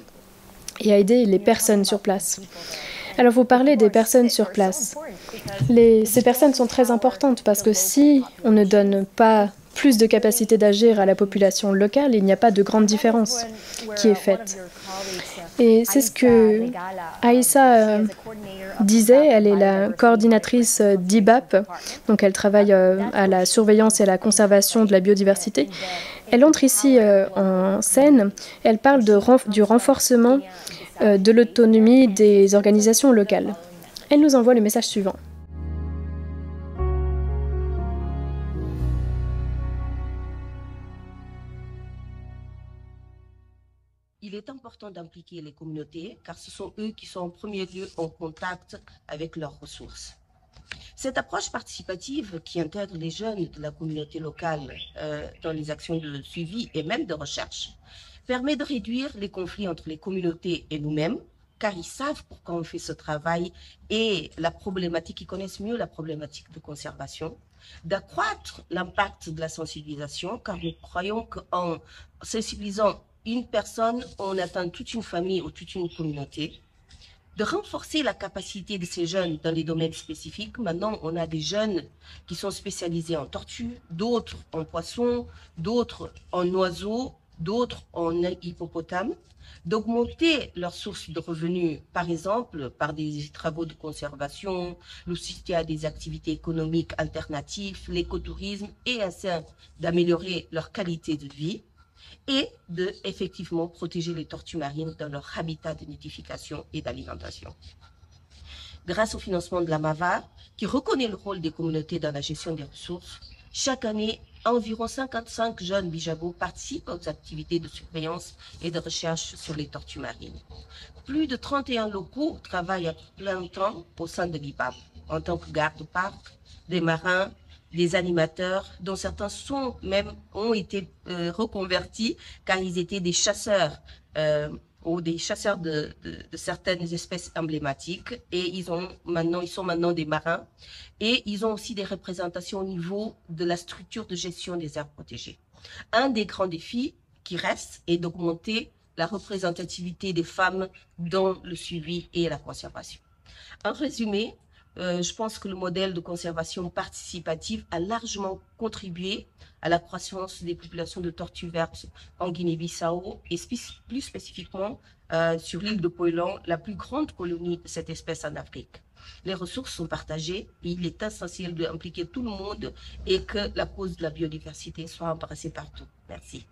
et a aidé les personnes sur place. Alors vous parlez des personnes sur place. Ces personnes sont très importantes parce que si on ne donne pas plus de capacité d'agir à la population locale, il n'y a pas de grande différence qui est faite. Et c'est ce que Aïssa disait, elle est la coordinatrice d'IBAP, donc elle travaille à la surveillance et à la conservation de la biodiversité. Elle entre ici en scène, elle parle du renforcement de l'autonomie des organisations locales. Elle nous envoie le message suivant. Il est important d'impliquer les communautés car ce sont eux qui sont en premier lieu en contact avec leurs ressources. Cette approche participative qui intègre les jeunes de la communauté locale dans les actions de suivi et même de recherche permet de réduire les conflits entre les communautés et nous-mêmes car ils savent pourquoi on fait ce travail et la problématique, ils connaissent mieux la problématique de conservation, d'accroître l'impact de la sensibilisation car nous croyons qu'en sensibilisant une personne, on atteint toute une famille ou toute une communauté, de renforcer la capacité de ces jeunes dans les domaines spécifiques. Maintenant, on a des jeunes qui sont spécialisés en tortues, d'autres en poissons, d'autres en oiseaux, d'autres en hippopotames, d'augmenter leurs sources de revenus, par exemple, par des travaux de conservation, le soutien à des activités économiques alternatives, l'écotourisme, et ainsi d'améliorer leur qualité de vie, et de effectivement protéger les tortues marines dans leur habitat de nidification et d'alimentation. Grâce au financement de la MAVA, qui reconnaît le rôle des communautés dans la gestion des ressources, chaque année, environ 55 jeunes bijabos participent aux activités de surveillance et de recherche sur les tortues marines. Plus de 31 locaux travaillent à plein temps au sein de l'IBAP, en tant que gardes-parcs, des marins, des animateurs, dont certains ont été reconvertis car ils étaient des chasseurs ou des chasseurs de certaines espèces emblématiques et ils sont maintenant des marins et ils ont aussi des représentations au niveau de la structure de gestion des aires protégées. Un des grands défis qui reste est d'augmenter la représentativité des femmes dans le suivi et la conservation. En résumé, je pense que le modèle de conservation participative a largement contribué à la croissance des populations de tortues vertes en Guinée-Bissau et plus spécifiquement sur l'île de Poilan, la plus grande colonie de cette espèce en Afrique. Les ressources sont partagées et il est essentiel d'impliquer tout le monde et que la cause de la biodiversité soit embrassée partout. Merci.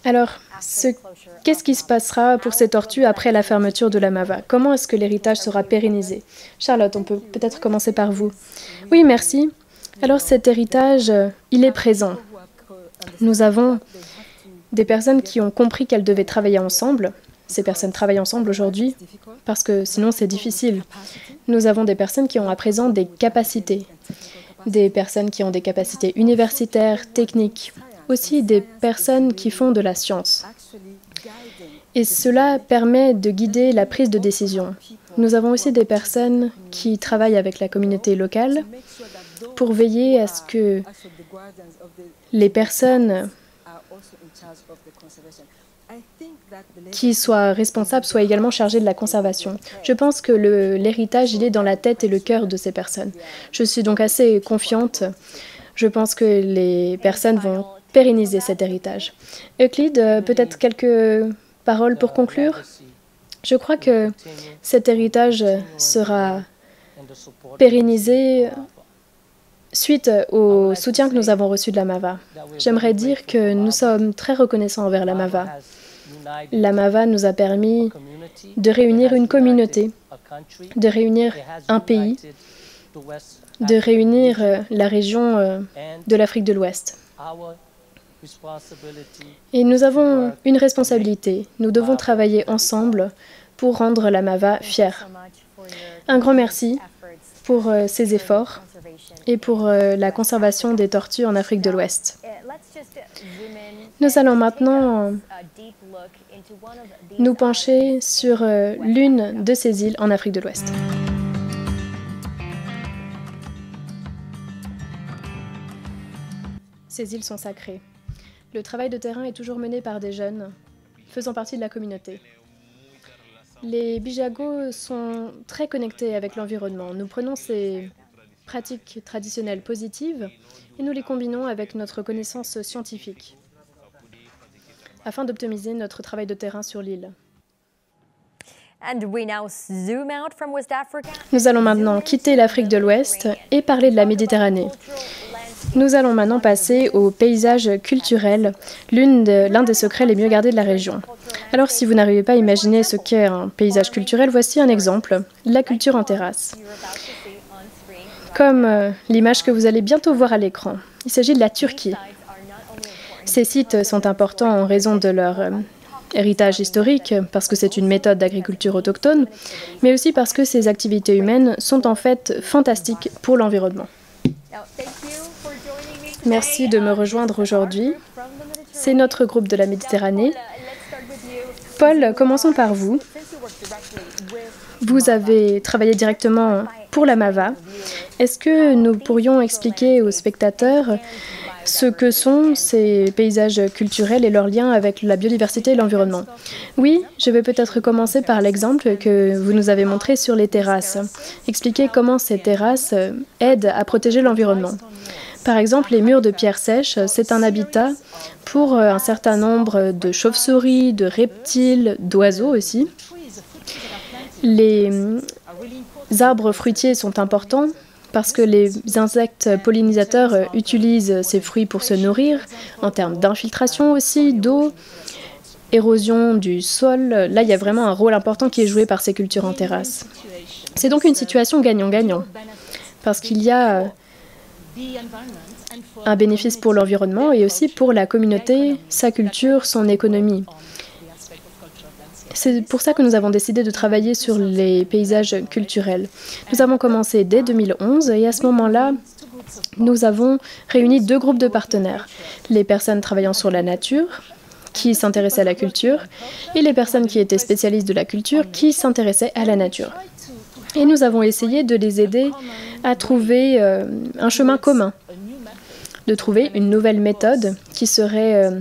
Alors, qu'est-ce qui se passera pour ces tortues après la fermeture de la MAVA? Comment est-ce que l'héritage sera pérennisé? Charlotte, on peut peut-être commencer par vous. Oui, merci. Alors cet héritage, il est présent. Nous avons des personnes qui ont compris qu'elles devaient travailler ensemble. Ces personnes travaillent ensemble aujourd'hui parce que sinon c'est difficile. Nous avons des personnes qui ont à présent des capacités. Des personnes qui ont des capacités universitaires, techniques. Aussi des personnes qui font de la science. Et cela permet de guider la prise de décision. Nous avons aussi des personnes qui travaillent avec la communauté locale pour veiller à ce que les personnes qui soient responsables soient également chargées de la conservation. Je pense que l'héritage, il est dans la tête et le cœur de ces personnes. Je suis donc assez confiante. Je pense que les personnes vont pérenniser cet héritage. Euclide, peut-être quelques paroles pour conclure? Je crois que cet héritage sera pérennisé suite au soutien que nous avons reçu de la MAVA. J'aimerais dire que nous sommes très reconnaissants envers la MAVA. La MAVA nous a permis de réunir une communauté, de réunir un pays, de réunir la région de l'Afrique de l'Ouest. Et nous avons une responsabilité. Nous devons travailler ensemble pour rendre la MAVA fière. Un grand merci pour ces efforts et pour la conservation des tortues en Afrique de l'Ouest. Nous allons maintenant nous pencher sur l'une de ces îles en Afrique de l'Ouest. Ces îles sont sacrées. Le travail de terrain est toujours mené par des jeunes faisant partie de la communauté. Les bijagos sont très connectés avec l'environnement. Nous prenons ces pratiques traditionnelles positives et nous les combinons avec notre connaissance scientifique afin d'optimiser notre travail de terrain sur l'île. Nous allons maintenant quitter l'Afrique de l'Ouest et parler de la Méditerranée. Nous allons maintenant passer au paysage culturel, l'un des secrets les mieux gardés de la région. Alors si vous n'arrivez pas à imaginer ce qu'est un paysage culturel, voici un exemple, la culture en terrasse. Comme l'image que vous allez bientôt voir à l'écran. Il s'agit de la Turquie. Ces sites sont importants en raison de leur héritage historique, parce que c'est une méthode d'agriculture autochtone, mais aussi parce que ces activités humaines sont en fait fantastiques pour l'environnement. Merci de me rejoindre aujourd'hui. C'est notre groupe de la Méditerranée. Paul, commençons par vous. Vous avez travaillé directement pour la MAVA. Est-ce que nous pourrions expliquer aux spectateurs ce que sont ces paysages culturels et leurs liens avec la biodiversité et l'environnement? Oui, je vais peut-être commencer par l'exemple que vous nous avez montré sur les terrasses. Expliquer comment ces terrasses aident à protéger l'environnement. Par exemple, les murs de pierre sèche, c'est un habitat pour un certain nombre de chauves-souris, de reptiles, d'oiseaux aussi. Les arbres fruitiers sont importants parce que les insectes pollinisateurs utilisent ces fruits pour se nourrir, en termes d'infiltration aussi, d'eau, érosion du sol. Là, il y a vraiment un rôle important qui est joué par ces cultures en terrasse. C'est donc une situation gagnant-gagnant, parce qu'il y a un bénéfice pour l'environnement et aussi pour la communauté, sa culture, son économie. C'est pour ça que nous avons décidé de travailler sur les paysages culturels. Nous avons commencé dès 2011 et à ce moment-là, nous avons réuni 2 groupes de partenaires. Les personnes travaillant sur la nature, qui s'intéressaient à la culture, et les personnes qui étaient spécialistes de la culture, qui s'intéressaient à la nature. Et nous avons essayé de les aider à trouver un chemin commun, de trouver une nouvelle méthode qui serait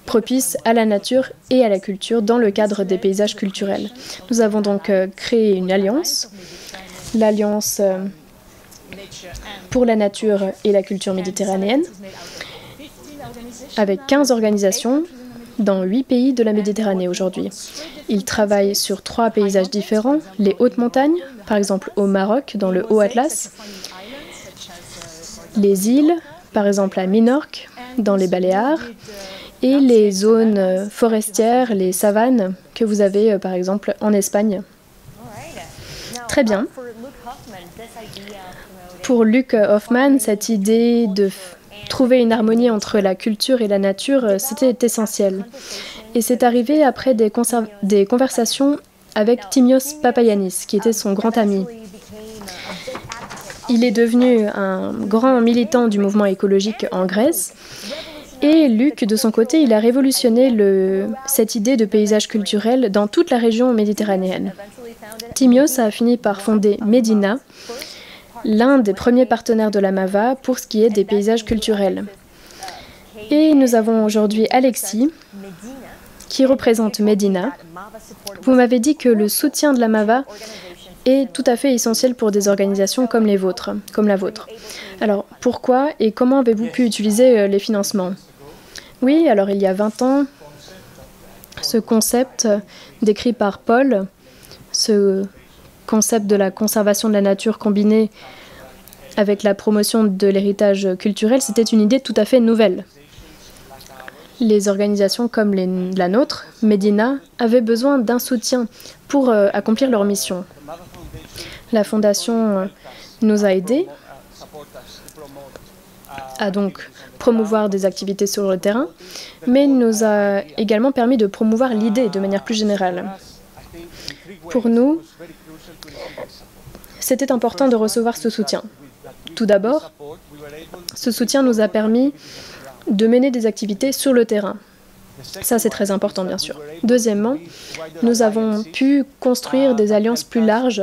propice à la nature et à la culture dans le cadre des paysages culturels. Nous avons donc créé une alliance, l'Alliance pour la nature et la culture méditerranéenne, avec 15 organisations dans 8 pays de la Méditerranée aujourd'hui. Ils travaillent sur 3 paysages différents, les hautes montagnes, par exemple au Maroc, dans le Haut-Atlas, les îles, par exemple à Minorque, dans les Baléares, et les zones forestières, les savanes, que vous avez par exemple en Espagne. Très bien. Pour Luc Hoffman, cette idée de trouver une harmonie entre la culture et la nature, c'était essentiel. Et c'est arrivé après des conversations avec Timios Papagiannis, qui était son grand ami. Il est devenu un grand militant du mouvement écologique en Grèce. Et Luc, de son côté, il a révolutionné cette idée de paysage culturel dans toute la région méditerranéenne. Timios a fini par fonder Medina, l'un des premiers partenaires de la MAVA pour ce qui est des paysages culturels. Et nous avons aujourd'hui Alexis, qui représente Medina. Vous m'avez dit que le soutien de la MAVA est tout à fait essentiel pour des organisations comme la vôtre. Alors, pourquoi et comment avez-vous pu utiliser les financements? Oui, alors il y a 20 ans, ce concept décrit par Paul, ce concept de la conservation de la nature combinée avec la promotion de l'héritage culturel, c'était une idée tout à fait nouvelle. Les organisations comme la nôtre, Medina, avaient besoin d'un soutien pour accomplir leur mission. La Fondation nous a aidés à donc promouvoir des activités sur le terrain, mais nous a également permis de promouvoir l'idée de manière plus générale. Pour nous, c'était important de recevoir ce soutien. Tout d'abord, ce soutien nous a permis de mener des activités sur le terrain. Ça, c'est très important, bien sûr. Deuxièmement, nous avons pu construire des alliances plus larges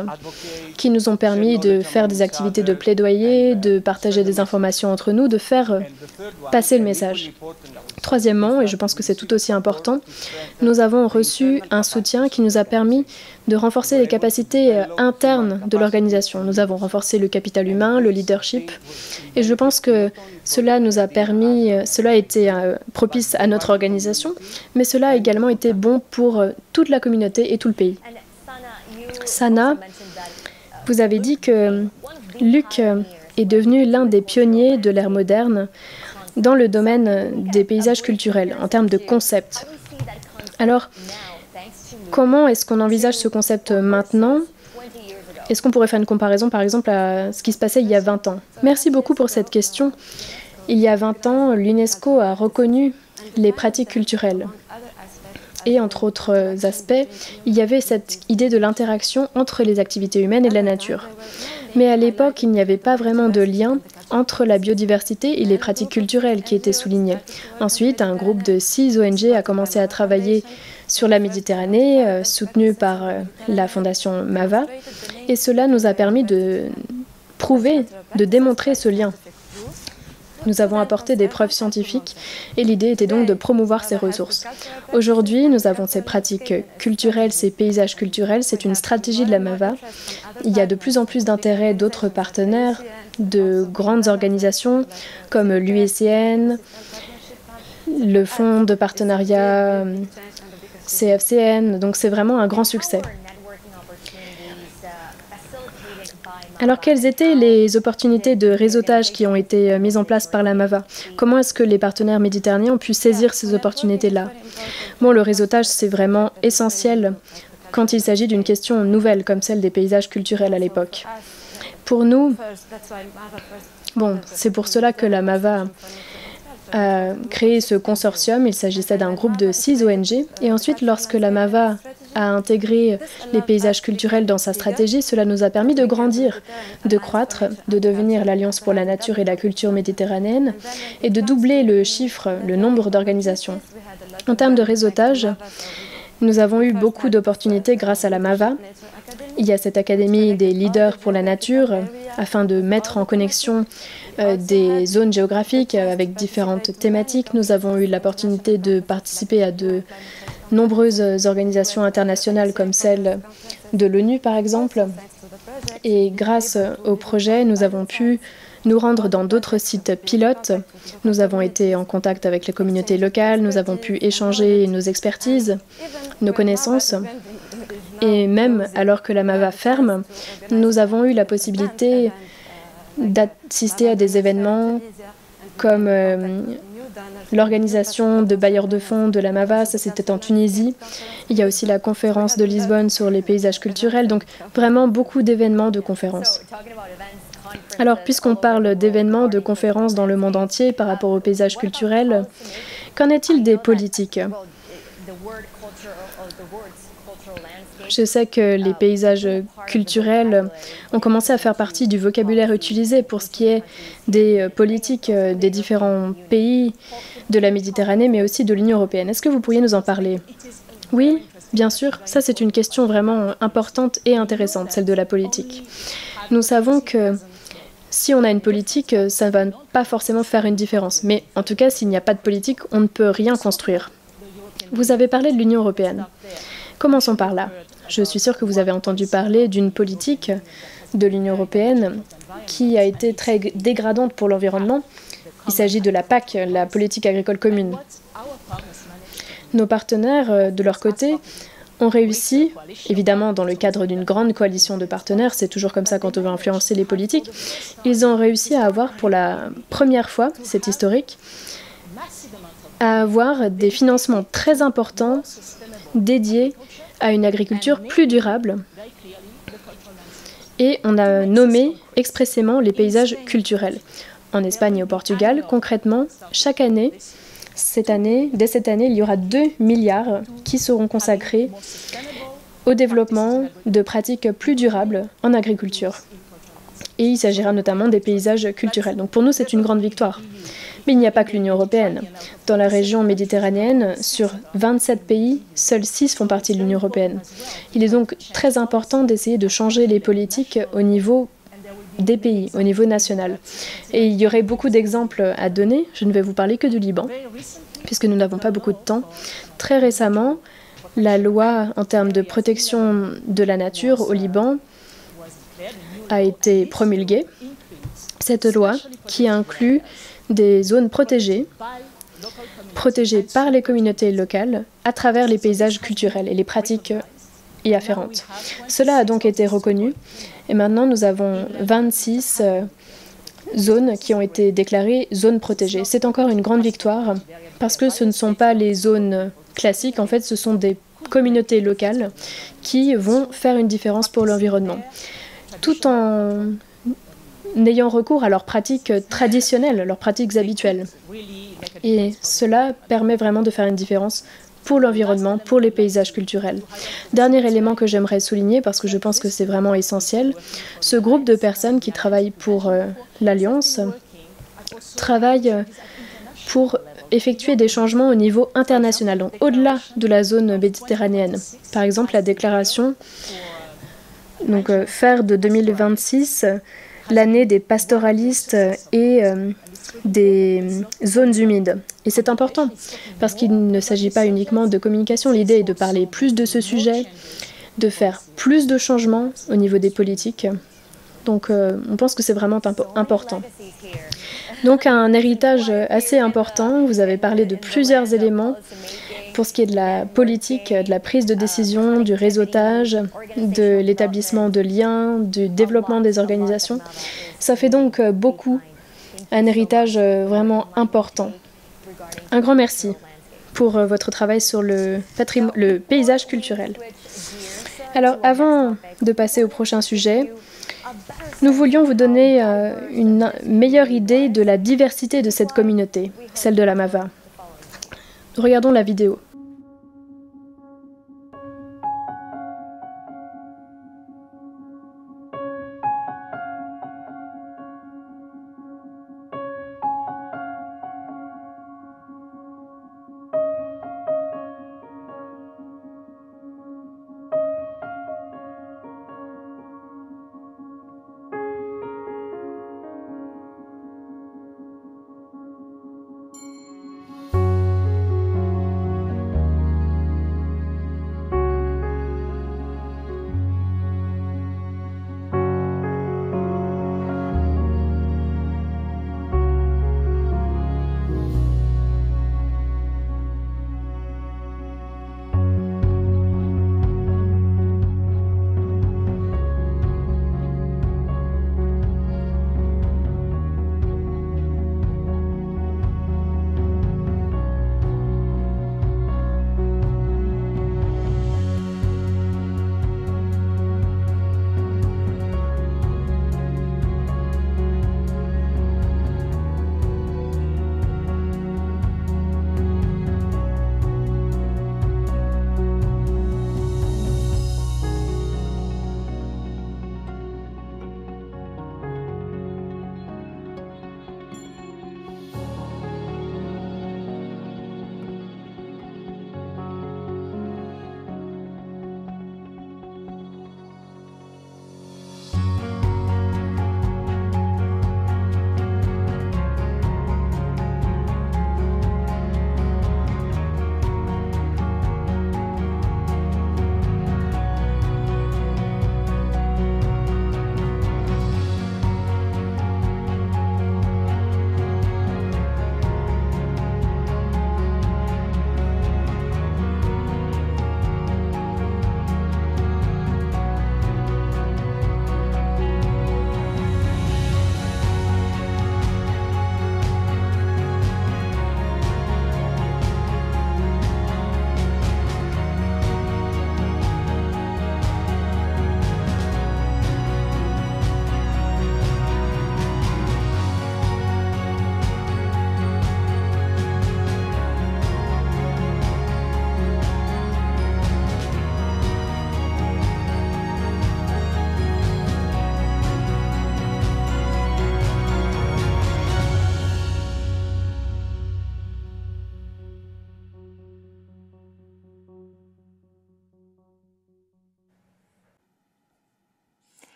qui nous ont permis de faire des activités de plaidoyer, de partager des informations entre nous, de faire passer le message. Troisièmement, et je pense que c'est tout aussi important, nous avons reçu un soutien qui nous a permis de renforcer les capacités internes de l'organisation. Nous avons renforcé le capital humain, le leadership, et je pense que cela nous a permis, cela a été propice à notre organisation, mais cela a également été bon pour toute la communauté et tout le pays. Sana, vous avez dit que Luc est devenu l'un des pionniers de l'ère moderne dans le domaine des paysages culturels, en termes de concept. Alors, comment est-ce qu'on envisage ce concept maintenant? Est-ce qu'on pourrait faire une comparaison, par exemple, à ce qui se passait il y a 20 ans? Merci beaucoup pour cette question. Il y a 20 ans, l'UNESCO a reconnu les pratiques culturelles. Et entre autres aspects, il y avait cette idée de l'interaction entre les activités humaines et la nature. Mais à l'époque, il n'y avait pas vraiment de lien entre la biodiversité et les pratiques culturelles qui étaient soulignées. Ensuite, un groupe de 6 ONG a commencé à travailler sur la Méditerranée, soutenu par la fondation MAVA, et cela nous a permis de prouver, de démontrer ce lien. Nous avons apporté des preuves scientifiques et l'idée était donc de promouvoir ces ressources. Aujourd'hui, nous avons ces pratiques culturelles, ces paysages culturels, c'est une stratégie de la MAVA. Il y a de plus en plus d'intérêt d'autres partenaires, de grandes organisations comme l'UICN, le Fonds de partenariat CFCN, donc c'est vraiment un grand succès. Alors, quelles étaient les opportunités de réseautage qui ont été mises en place par la MAVA? Comment est-ce que les partenaires méditerranéens ont pu saisir ces opportunités-là? Bon, le réseautage, c'est vraiment essentiel quand il s'agit d'une question nouvelle, comme celle des paysages culturels à l'époque. Pour nous, bon, c'est pour cela que la MAVA a créé ce consortium. Il s'agissait d'un groupe de 6 ONG. Et ensuite, lorsque la MAVA a intégré les paysages culturels dans sa stratégie, cela nous a permis de grandir, de croître, de devenir l'Alliance pour la nature et la culture méditerranéenne et de doubler le chiffre, le nombre d'organisations. En termes de réseautage, nous avons eu beaucoup d'opportunités grâce à la MAVA. Il y a cette académie des leaders pour la nature afin de mettre en connexion des zones géographiques avec différentes thématiques. Nous avons eu l'opportunité de participer à de nombreuses organisations internationales comme celle de l'ONU par exemple. Et grâce au projet, nous avons pu nous rendre dans d'autres sites pilotes. Nous avons été en contact avec les communautés locales, nous avons pu échanger nos expertises, nos connaissances. Et même alors que la MAVA ferme, nous avons eu la possibilité d'assister à des événements comme l'organisation de bailleurs de fonds de la MAVA, ça c'était en Tunisie. Il y a aussi la conférence de Lisbonne sur les paysages culturels, donc vraiment beaucoup d'événements, de conférences. Alors, puisqu'on parle d'événements, de conférences dans le monde entier par rapport aux paysages culturels, qu'en est-il des politiques? Je sais que les paysages culturels ont commencé à faire partie du vocabulaire utilisé pour ce qui est des politiques des différents pays de la Méditerranée, mais aussi de l'Union européenne. Est-ce que vous pourriez nous en parler? Oui, bien sûr. Ça, c'est une question vraiment importante et intéressante, celle de la politique. Nous savons que si on a une politique, ça ne va pas forcément faire une différence. Mais en tout cas, s'il n'y a pas de politique, on ne peut rien construire. Vous avez parlé de l'Union européenne. Commençons par là. Je suis sûre que vous avez entendu parler d'une politique de l'Union européenne qui a été très dégradante pour l'environnement. Il s'agit de la PAC, la politique agricole commune. Nos partenaires, de leur côté, ont réussi, évidemment dans le cadre d'une grande coalition de partenaires, c'est toujours comme ça quand on veut influencer les politiques, ils ont réussi à avoir pour la première fois, c'est historique, à avoir des financements très importants dédiés à une agriculture plus durable. Et on a nommé expressément les paysages culturels. En Espagne et au Portugal, concrètement, chaque année, dès cette année, il y aura 2 milliards qui seront consacrés au développement de pratiques plus durables en agriculture. Et il s'agira notamment des paysages culturels. Donc pour nous, c'est une grande victoire. Mais il n'y a pas que l'Union européenne. Dans la région méditerranéenne, sur 27 pays, seuls 6 font partie de l'Union européenne. Il est donc très important d'essayer de changer les politiques au niveau des pays, au niveau national. Et il y aurait beaucoup d'exemples à donner. Je ne vais vous parler que du Liban. puisque nous n'avons pas beaucoup de temps. Très récemment, la loi en termes de protection de la nature au Liban a été promulguée. Cette loi qui inclut des zones protégées par les communautés locales à travers les paysages culturels et les pratiques y afférentes. Cela a donc été reconnu et maintenant nous avons 26 zones qui ont été déclarées zones protégées. C'est encore une grande victoire parce que ce ne sont pas les zones classiques, en fait ce sont des communautés locales qui vont faire une différence pour l'environnement, tout en ayant recours à leurs pratiques traditionnelles, leurs pratiques habituelles. Et cela permet vraiment de faire une différence pour l'environnement, pour les paysages culturels. Dernier élément que j'aimerais souligner, parce que je pense que c'est vraiment essentiel, ce groupe de personnes qui travaillent pour l'Alliance travaille pour effectuer des changements au niveau international, donc au-delà de la zone méditerranéenne. Par exemple, la déclaration, donc faire de 2026 l'année des pastoralistes et des zones humides. Et c'est important, parce qu'il ne s'agit pas uniquement de communication. L'idée est de parler plus de ce sujet, de faire plus de changements au niveau des politiques. Donc, on pense que c'est vraiment important. Donc, un héritage assez important. Vous avez parlé de plusieurs éléments pour ce qui est de la politique, de la prise de décision, du réseautage, de l'établissement de liens, du développement des organisations. Ça fait donc beaucoup, un héritage vraiment important. Un grand merci pour votre travail sur le paysage culturel. Alors, avant de passer au prochain sujet, nous voulions vous donner une meilleure idée de la diversité de cette communauté, celle de la Mava. Regardons la vidéo.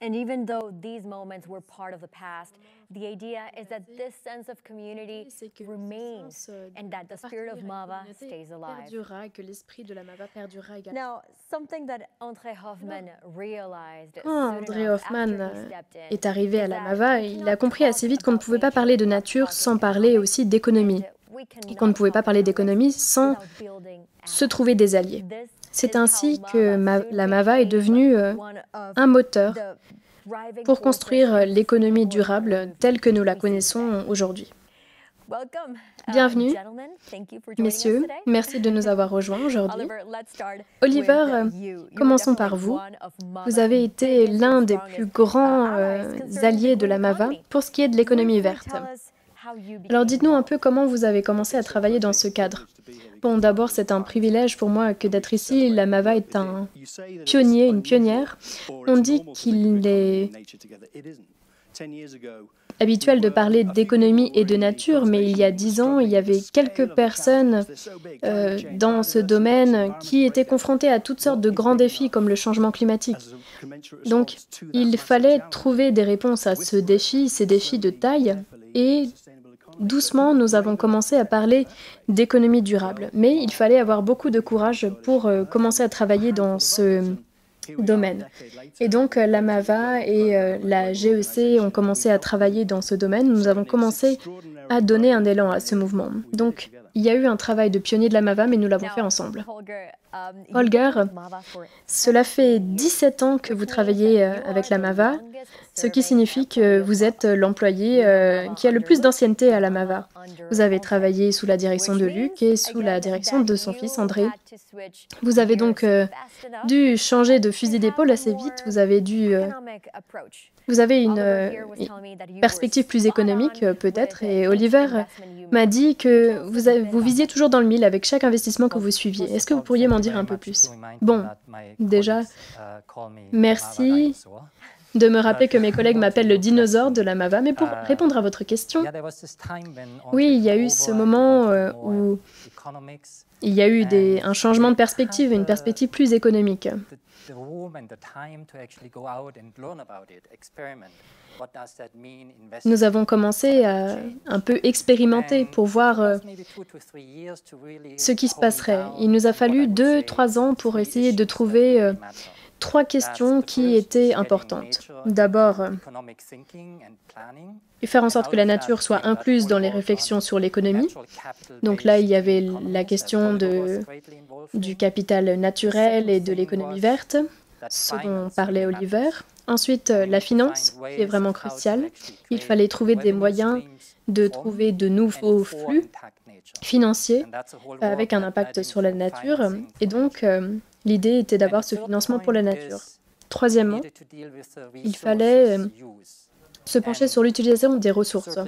And even though these moments were part of the past, the idea is that this sense of community C'est que remains ce sens and that the spirit of partir à la Mava communauté stays alive. perdurera, que l'esprit de la Mava perdurera également. Now, something that André Hoffman realized Quand soon André enough Hoffman after he stepped in est arrivé à is la that Mava, we il cannot a compris assez talk vite qu'on ne about pouvait pas parler de nature nature without sans talking parler economics, aussi d'économie, and we et qu'on ne cannot pouvait pas talk parler economics d'économie sans without building se allies. trouver des alliés. This C'est is how ainsi que Mava soon la Mava est became devenue one of un moteur the driving pour forces construire in l'économie sustainable durable economic telle que nous la we see today. connaissons aujourd'hui. Welcome, Bienvenue, gentlemen. Thank you for joining us messieurs, today. merci de nous avoir rejoints aujourd'hui. Oliver, let's start Oliver, with you. You were commençons par definitely vous. one of Vous Mava's avez été biggest l'un and des strongest, plus grands allies concerning alliés the de la green Mava economy. pour ce qui est de l'économie verte. Alors Alors dites-nous un peu comment vous avez commencé à travailler dans ce cadre. Bon, d'abord, c'est un privilège pour moi que d'être ici. La Mava est un pionnier, une pionnière. On dit qu'il est habituel de parler d'économie et de nature, mais il y a 10 ans, il y avait quelques personnes dans ce domaine qui étaient confrontées à toutes sortes de grands défis comme le changement climatique. Donc, il fallait trouver des réponses à ces défis de taille, et doucement, nous avons commencé à parler d'économie durable. Mais il fallait avoir beaucoup de courage pour commencer à travailler dans ce domaine. Et donc, la Mava et la GEC ont commencé à travailler dans ce domaine. Nous avons commencé à donner un élan à ce mouvement. Donc, il y a eu un travail de pionnier de la Mava, mais nous l'avons fait ensemble. Holger, cela fait 17 ans que vous travaillez avec la Mava, ce qui signifie que vous êtes l'employé qui a le plus d'ancienneté à la Mava. Vous avez travaillé sous la direction de Luc et sous la direction de son fils André. Vous avez donc dû changer de fusil d'épaule assez vite. Vous avez une perspective plus économique peut-être, et Oliver m'a dit que vous visiez toujours dans le mille avec chaque investissement que vous suiviez. Est-ce que vous pourriez m'en dire un peu plus? Bon, déjà, merci de me rappeler que mes collègues m'appellent le dinosaure de la Mava, mais pour répondre à votre question, oui, il y a eu ce moment où il y a eu un changement de perspective, une perspective plus économique. Nous avons commencé à un peu expérimenter pour voir ce qui se passerait. Il nous a fallu 2-3 ans pour essayer de trouver 3 questions qui étaient importantes. D'abord, faire en sorte que la nature soit incluse dans les réflexions sur l'économie. Donc là, il y avait la question du capital naturel et de l'économie verte, ce dont parlait Oliver. Ensuite, la finance, qui est vraiment cruciale. Il fallait trouver des moyens de trouver de nouveaux flux financiers avec un impact sur la nature. Et donc, l'idée était d'avoir ce financement pour la nature. Troisièmement, il fallait se pencher sur l'utilisation des ressources.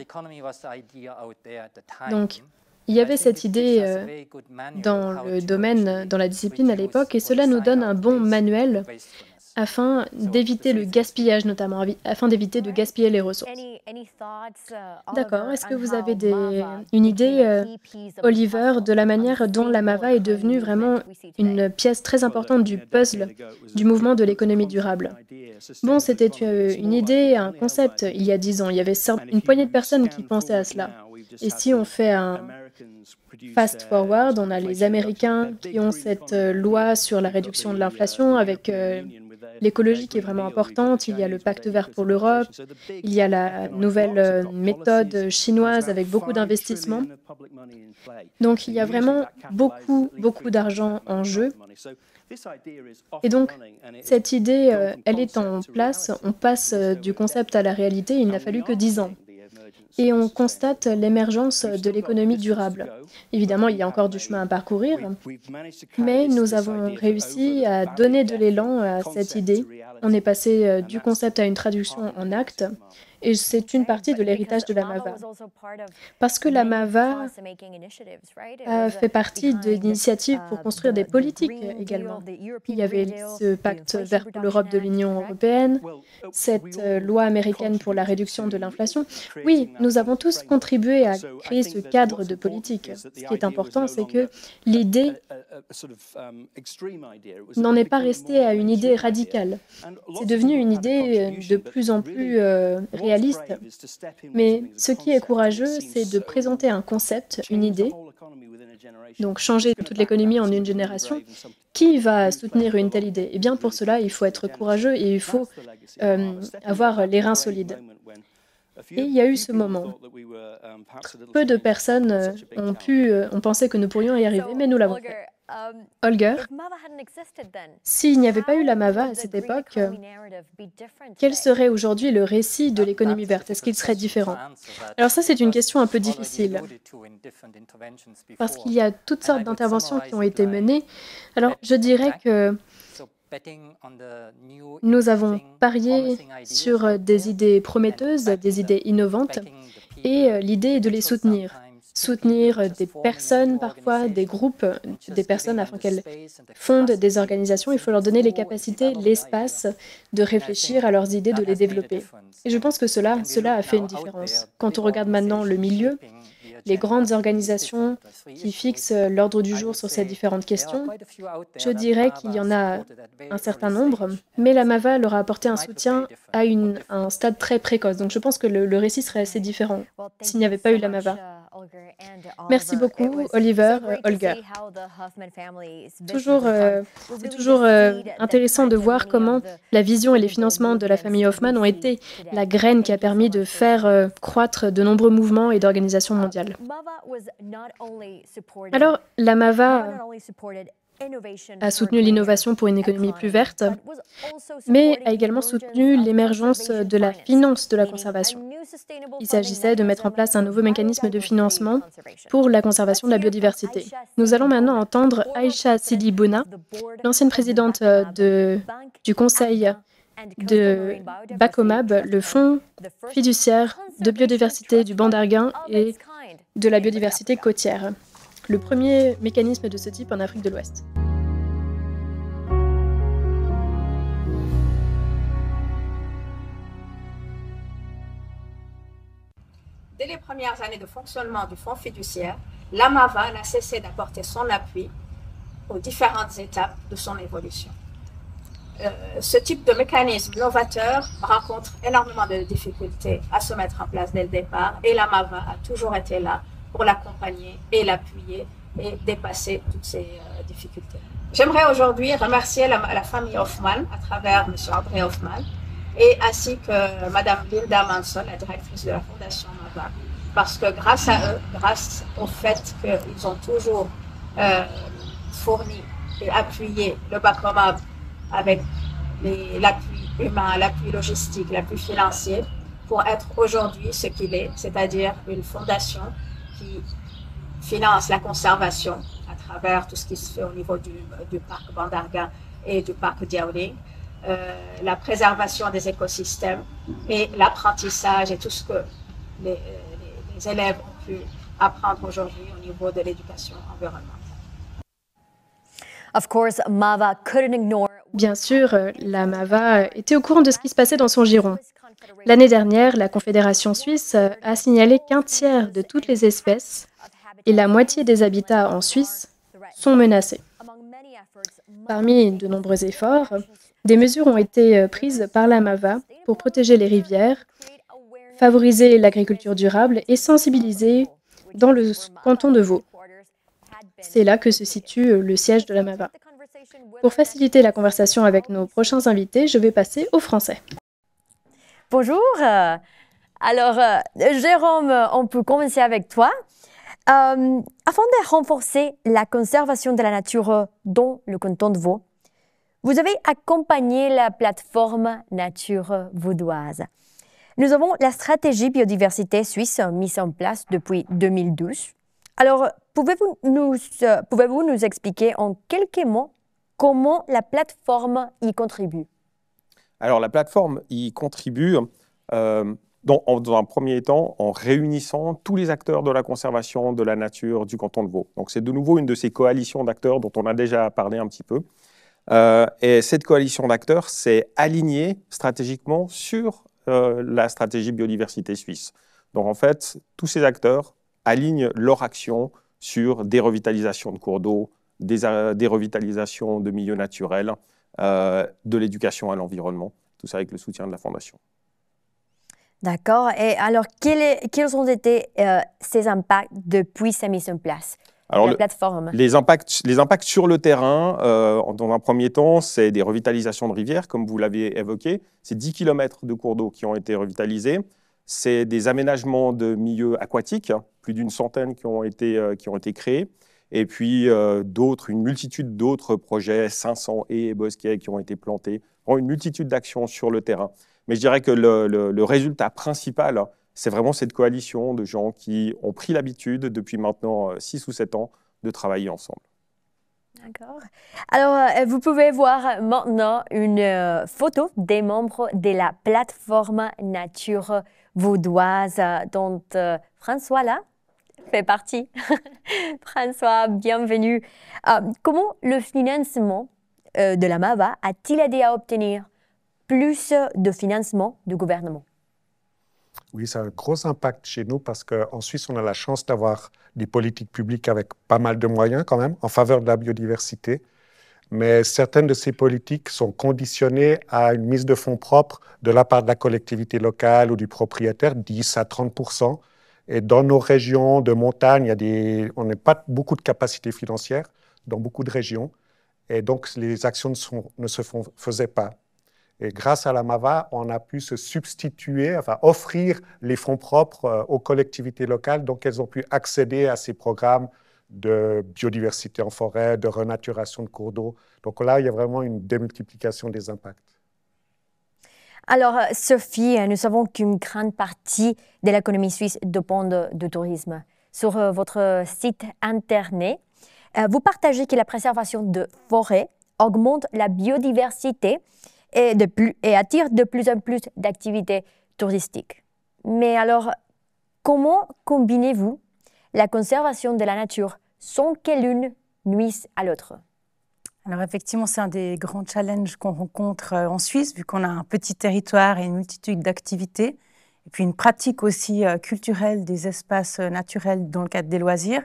Donc, il y avait cette idée dans le domaine, dans la discipline à l'époque, et cela nous donne un bon manuel afin d'éviter le gaspillage, notamment, afin d'éviter de gaspiller les ressources. D'accord. Est-ce que vous avez une idée, Oliver, de la manière dont la Mava est devenue vraiment une pièce très importante du puzzle du mouvement de l'économie durable? Bon, c'était une idée, un concept il y a 10 ans. Il y avait une poignée de personnes qui pensaient à cela. Et si on fait un fast forward, on a les Américains qui ont cette loi sur la réduction de l'inflation avec l'écologie qui est vraiment importante. Il y a le pacte vert pour l'Europe. Il y a la nouvelle méthode chinoise avec beaucoup d'investissements. Donc, il y a vraiment beaucoup d'argent en jeu. Et donc, cette idée, elle est en place. On passe du concept à la réalité. Il n'a fallu que 10 ans. Et on constate l'émergence de l'économie durable. Évidemment, il y a encore du chemin à parcourir, mais nous avons réussi à donner de l'élan à cette idée. On est passé du concept à une traduction en acte, Et c'est une partie de l'héritage de la MAVA. Parce que la MAVA fait partie de l'initiative pour construire des politiques également. Il y avait ce pacte vert pour l'Europe de l'Union européenne, cette loi américaine pour la réduction de l'inflation. Oui, nous avons tous contribué à créer ce cadre de politique. Ce qui est important, c'est que l'idée n'en est pas restée à une idée radicale. C'est devenu une idée de plus en plus réaliste. Mais ce qui est courageux, c'est de présenter un concept, une idée, donc changer toute l'économie en une génération. Qui va soutenir une telle idée? Eh bien, pour cela, il faut être courageux et il faut avoir les reins solides. Et il y a eu ce moment. Peu de personnes ont pensé que nous pourrions y arriver, mais nous l'avons fait. Holger, s'il n'y avait pas eu la MAVA à cette époque, quel serait aujourd'hui le récit de l'économie verte? Est-ce qu'il serait différent? Alors ça, c'est une question un peu difficile, parce qu'il y a toutes sortes d'interventions qui ont été menées. Alors, je dirais que nous avons parié sur des idées prometteuses, des idées innovantes, et l'idée est de les soutenir. Soutenir des personnes parfois, des groupes, des personnes afin qu'elles fondent des organisations. Il faut leur donner les capacités, l'espace de réfléchir à leurs idées, de les développer. Et je pense que cela a fait une différence. Quand on regarde maintenant le milieu, les grandes organisations qui fixent l'ordre du jour sur ces différentes questions, je dirais qu'il y en a un certain nombre, mais la MAVA leur a apporté un soutien à un stade très précoce. Donc je pense que le récit serait assez différent s'il n'y avait pas eu la MAVA. Merci beaucoup, Oliver, Holger. C'est toujours intéressant de voir comment la vision et les financements de la famille Hoffman ont été la graine qui a permis de faire croître de nombreux mouvements et d'organisations mondiales. Alors, la MAVA a soutenu l'innovation pour une économie plus verte, mais a également soutenu l'émergence de la finance de la conservation. Il s'agissait de mettre en place un nouveau mécanisme de financement pour la conservation de la biodiversité. Nous allons maintenant entendre Aisha Sidi Bouna, l'ancienne présidente du conseil de BACOMAB, le fonds fiduciaire de biodiversité du banc d'Arguin et de la biodiversité côtière, le premier mécanisme de ce type en Afrique de l'Ouest. Dès les premières années de fonctionnement du fonds fiduciaire, la MAVA n'a cessé d'apporter son appui aux différentes étapes de son évolution. Ce type de mécanisme novateur rencontre énormément de difficultés à se mettre en place dès le départ et la MAVA a toujours été là pour l'accompagner et l'appuyer et dépasser toutes ces difficultés. J'aimerais aujourd'hui remercier la famille Hoffman à travers M. André Hoffman et ainsi que Mme Linda Manson, la directrice de la Fondation MAVA, parce que grâce à eux, grâce au fait qu'ils ont toujours fourni et appuyé le BACOMAB avec l'appui humain, l'appui logistique, l'appui financier, pour être aujourd'hui ce qu'il est, c'est-à-dire une fondation qui finance la conservation à travers tout ce qui se fait au niveau du parc Bandarga et du parc Diaoling, la préservation des écosystèmes et l'apprentissage et tout ce que les élèves ont pu apprendre aujourd'hui au niveau de l'éducation environnementale. Of course, MAVA couldn't ignore. Bien sûr, la MAVA était au courant de ce qui se passait dans son giron. L'année dernière, la Confédération suisse a signalé qu'un tiers de toutes les espèces et la moitié des habitats en Suisse sont menacés. Parmi de nombreux efforts, des mesures ont été prises par la MAVA pour protéger les rivières, favoriser l'agriculture durable et sensibiliser dans le canton de Vaud. C'est là que se situe le siège de la MAVA. Pour faciliter la conversation avec nos prochains invités, je vais passer au français. Bonjour. Alors, Jérôme, on peut commencer avec toi. Afin de renforcer la conservation de la nature dans le canton de Vaud, vous avez accompagné la plateforme Nature Vaudoise. Nous avons la stratégie biodiversité suisse mise en place depuis 2012. Alors, pouvez-vous nous expliquer en quelques mots comment la plateforme y contribue? Alors, la plateforme y contribue dans un premier temps, en réunissant tous les acteurs de la conservation de la nature du canton de Vaud. Donc c'est de nouveau une de ces coalitions d'acteurs dont on a déjà parlé un petit peu. Et cette coalition d'acteurs s'est alignée stratégiquement sur la stratégie biodiversité suisse. Donc en fait, tous ces acteurs alignent leur action sur des revitalisations de cours d'eau, des revitalisations de milieux naturels, de l'éducation à l'environnement, tout ça avec le soutien de la Fondation. D'accord. Et alors, quels ont été ces impacts depuis sa mise en place? Alors, la plateforme. Les impacts sur le terrain, dans un premier temps, c'est des revitalisations de rivières, comme vous l'avez évoqué. C'est 10 km de cours d'eau qui ont été revitalisés. C'est des aménagements de milieux aquatiques, plus d'une centaine qui ont été créés. Et puis, une multitude d'autres projets, 500 haies et bosquets qui ont été plantés. Une multitude d'actions sur le terrain. Mais je dirais que le résultat principal, c'est vraiment cette coalition de gens qui ont pris l'habitude, depuis maintenant 6 ou 7 ans, de travailler ensemble. D'accord. Alors, vous pouvez voir maintenant une photo des membres de la plateforme Nature Vaudoise, dont François, là, fait partie. François, bienvenue. Comment le financement de la MAVA a-t-il aidé à obtenir plus de financement du gouvernement? Oui, ça a un gros impact chez nous parce qu'en Suisse, on a la chance d'avoir des politiques publiques avec pas mal de moyens quand même en faveur de la biodiversité. Mais certaines de ces politiques sont conditionnées à une mise de fonds propres de la part de la collectivité locale ou du propriétaire, 10 à 30%. Et dans nos régions de montagne, on n'a pas beaucoup de capacité financière dans beaucoup de régions. Et donc, les actions ne se faisaient pas. Et grâce à la MAVA, on a pu se substituer, enfin offrir les fonds propres aux collectivités locales. Donc, elles ont pu accéder à ces programmes de biodiversité en forêt, de renaturation de cours d'eau. Donc là, il y a vraiment une démultiplication des impacts. Alors, Sophie, nous savons qu'une grande partie de l'économie suisse dépend du tourisme. Sur votre site internet, vous partagez que la préservation de forêts augmente la biodiversité et attire de plus en plus d'activités touristiques. Mais alors, comment combinez-vous la conservation de la nature sans que l'une nuise à l'autre? Alors effectivement, c'est un des grands challenges qu'on rencontre en Suisse, vu qu'on a un petit territoire et une multitude d'activités, et puis une pratique aussi culturelle des espaces naturels dans le cadre des loisirs.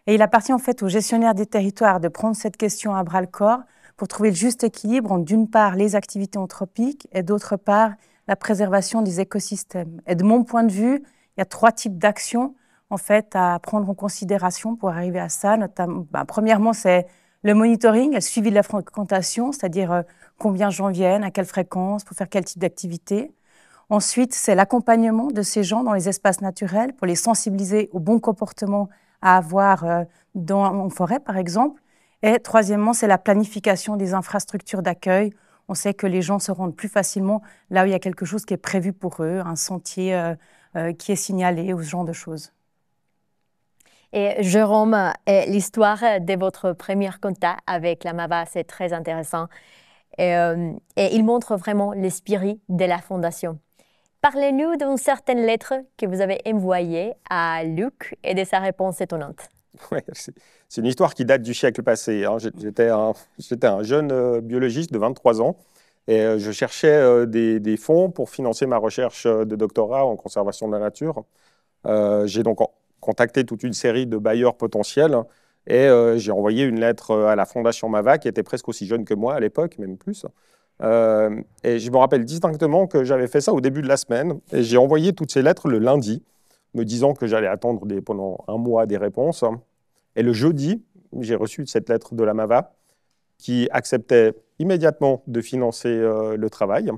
Et il appartient en fait aux gestionnaires des territoires de prendre cette question à bras-le-corps pour trouver le juste équilibre entre d'une part les activités anthropiques et d'autre part la préservation des écosystèmes. Et de mon point de vue, il y a 3 types d'actions en fait à prendre en considération pour arriver à ça. Notamment, premièrement, c'est le monitoring, le suivi de la fréquentation, c'est-à-dire combien gens viennent, à quelle fréquence, pour faire quel type d'activité. Ensuite, c'est l'accompagnement de ces gens dans les espaces naturels pour les sensibiliser au bon comportement à avoir en forêt, par exemple. Et troisièmement, c'est la planification des infrastructures d'accueil. On sait que les gens se rendent plus facilement là où il y a quelque chose qui est prévu pour eux, un sentier qui est signalé ou ce genre de choses. Et Jérôme, l'histoire de votre premier contact avec la MAVA, c'est très intéressant. Et il montre vraiment l'esprit de la Fondation. Parlez-nous d'une certaine lettre que vous avez envoyée à Luc et de sa réponse étonnante. Ouais, c'est une histoire qui date du siècle passé. Hein. J'étais un jeune biologiste de 23 ans et je cherchais des fonds pour financer ma recherche de doctorat en conservation de la nature. J'ai donc contacté toute une série de bailleurs potentiels et j'ai envoyé une lettre à la Fondation MAVA qui était presque aussi jeune que moi à l'époque, même plus. Et je me rappelle distinctement que j'avais fait ça au début de la semaine et j'ai envoyé toutes ces lettres le lundi, me disant que j'allais attendre pendant un mois des réponses. Et le jeudi, j'ai reçu cette lettre de la MAVA qui acceptait immédiatement de financer le travail.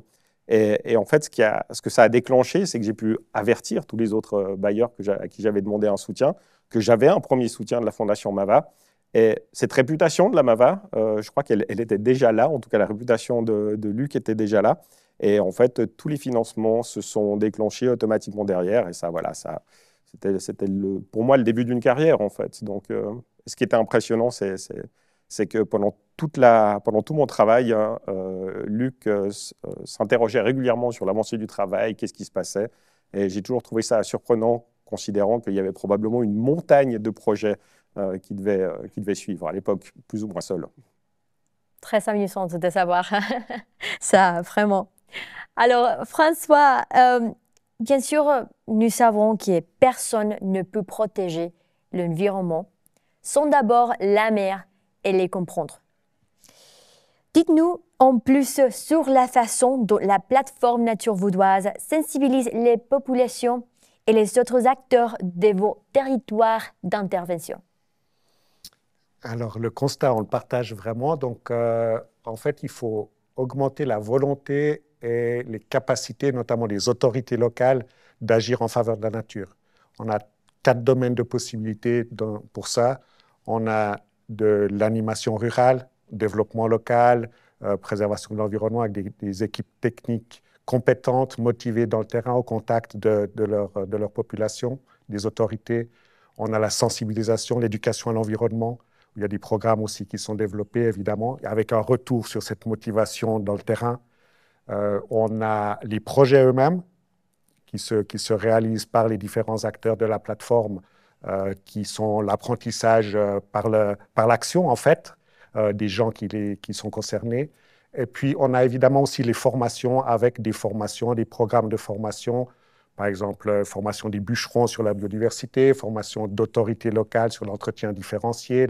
Et en fait, ce que ça a déclenché, c'est que j'ai pu avertir tous les autres bailleurs à qui j'avais demandé un soutien, que j'avais un premier soutien de la Fondation MAVA. Et cette réputation de la MAVA, je crois qu'elle était déjà là, en tout cas la réputation de Luc était déjà là. Et en fait, tous les financements se sont déclenchés automatiquement derrière. Et ça, voilà, c'était pour moi le début d'une carrière, en fait. Donc, ce qui était impressionnant, c'est que pendant tout mon travail, Luc s'interrogeait régulièrement sur l'avancée du travail, qu'est-ce qui se passait. Et j'ai toujours trouvé ça surprenant, considérant qu'il y avait probablement une montagne de projets qui devaient suivre, à l'époque plus ou moins seuls. Très amusant de savoir ça, vraiment. Alors, François, bien sûr, nous savons que personne ne peut protéger l'environnement sans d'abord la mer et les comprendre. Dites-nous en plus sur la façon dont la plateforme Nature Vaudoise sensibilise les populations et les autres acteurs de vos territoires d'intervention. Alors, le constat, on le partage vraiment. Donc, en fait, il faut augmenter la volonté et les capacités, notamment des autorités locales, d'agir en faveur de la nature. On a 4 domaines de possibilités pour ça. On a de l'animation rurale, développement local, préservation de l'environnement avec des équipes techniques compétentes, motivées dans le terrain, au contact de leur population, des autorités. On a la sensibilisation, l'éducation à l'environnement. Il y a des programmes aussi qui sont développés, évidemment, avec un retour sur cette motivation dans le terrain. On a les projets eux-mêmes qui se réalisent par les différents acteurs de la plateforme, qui sont l'apprentissage par l'action, en fait, des gens qui sont concernés. Et puis, on a évidemment aussi les formations avec des formations, des programmes de formation, par exemple, formation des bûcherons sur la biodiversité, formation d'autorités locales sur l'entretien différencié,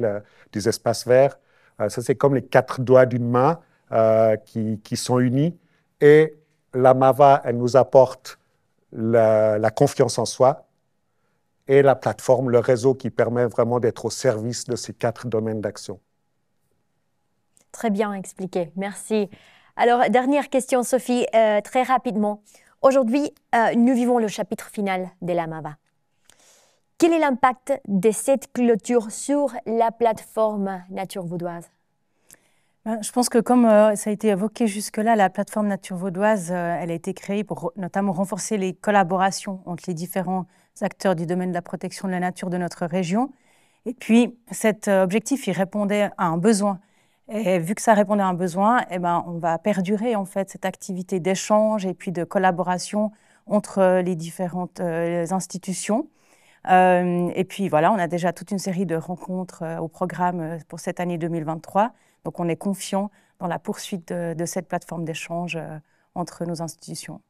des espaces verts. Ça, c'est comme les 4 doigts d'une main qui sont unis. Et la MAVA, elle nous apporte la confiance en soi et la plateforme, le réseau qui permet vraiment d'être au service de ces 4 domaines d'action. Très bien expliqué, merci. Alors, dernière question, Sophie, très rapidement. Aujourd'hui, nous vivons le chapitre final de la MAVA. Quel est l'impact de cette clôture sur la plateforme Nature Vaudoise? Je pense que comme ça a été évoqué jusque-là, la plateforme Nature Vaudoise, elle a été créée pour notamment renforcer les collaborations entre les différents acteurs du domaine de la protection de la nature de notre région. Et puis, cet objectif, il répondait à un besoin. Et vu que ça répondait à un besoin, eh ben, on va perdurer en fait cette activité d'échange et puis de collaboration entre les différentes institutions. Et puis voilà, on a déjà toute une série de rencontres au programme pour cette année 2023. Donc on est confiant dans la poursuite de cette plateforme d'échange entre nos institutions.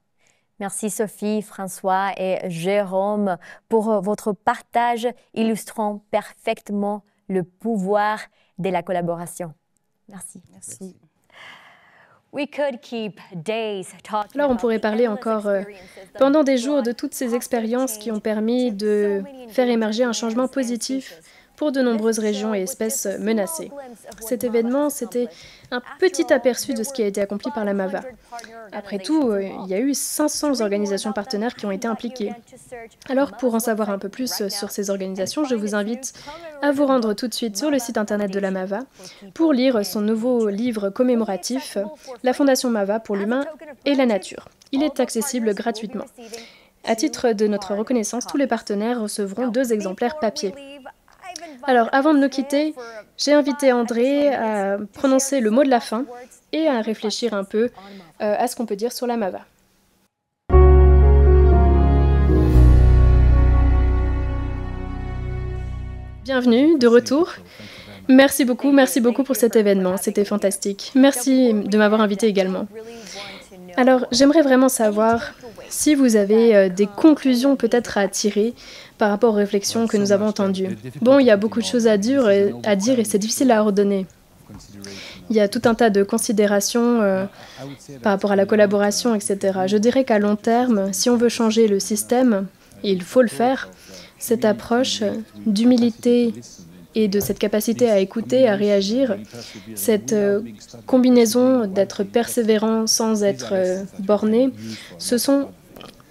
Merci Sophie, François et Jérôme pour votre partage illustrant parfaitement le pouvoir de la collaboration. Merci. Merci. Alors on pourrait parler encore pendant des jours de toutes ces expériences qui ont permis de faire émerger un changement positif pour de nombreuses régions et espèces menacées. Cet événement, c'était un petit aperçu de ce qui a été accompli par la MAVA. Après tout, il y a eu 500 organisations partenaires qui ont été impliquées. Alors, pour en savoir un peu plus sur ces organisations, je vous invite à vous rendre tout de suite sur le site internet de la MAVA pour lire son nouveau livre commémoratif, La Fondation MAVA pour l'humain et la nature. Il est accessible gratuitement. À titre de notre reconnaissance, tous les partenaires recevront 2 exemplaires papier. Alors, avant de nous quitter, j'ai invité André à prononcer le mot de la fin et à réfléchir un peu à ce qu'on peut dire sur la MAVA. Bienvenue, de retour. Merci beaucoup pour cet événement, c'était fantastique. Merci de m'avoir invité également. Alors, j'aimerais vraiment savoir si vous avez des conclusions peut-être à tirer par rapport aux réflexions que nous avons entendues. Bon, il y a beaucoup de choses à dire et c'est difficile à ordonner. Il y a tout un tas de considérations par rapport à la collaboration, etc. Je dirais qu'à long terme, si on veut changer le système, et il faut le faire, cette approche d'humilité et de cette capacité à écouter, à réagir, cette combinaison d'être persévérant sans être borné, ce sont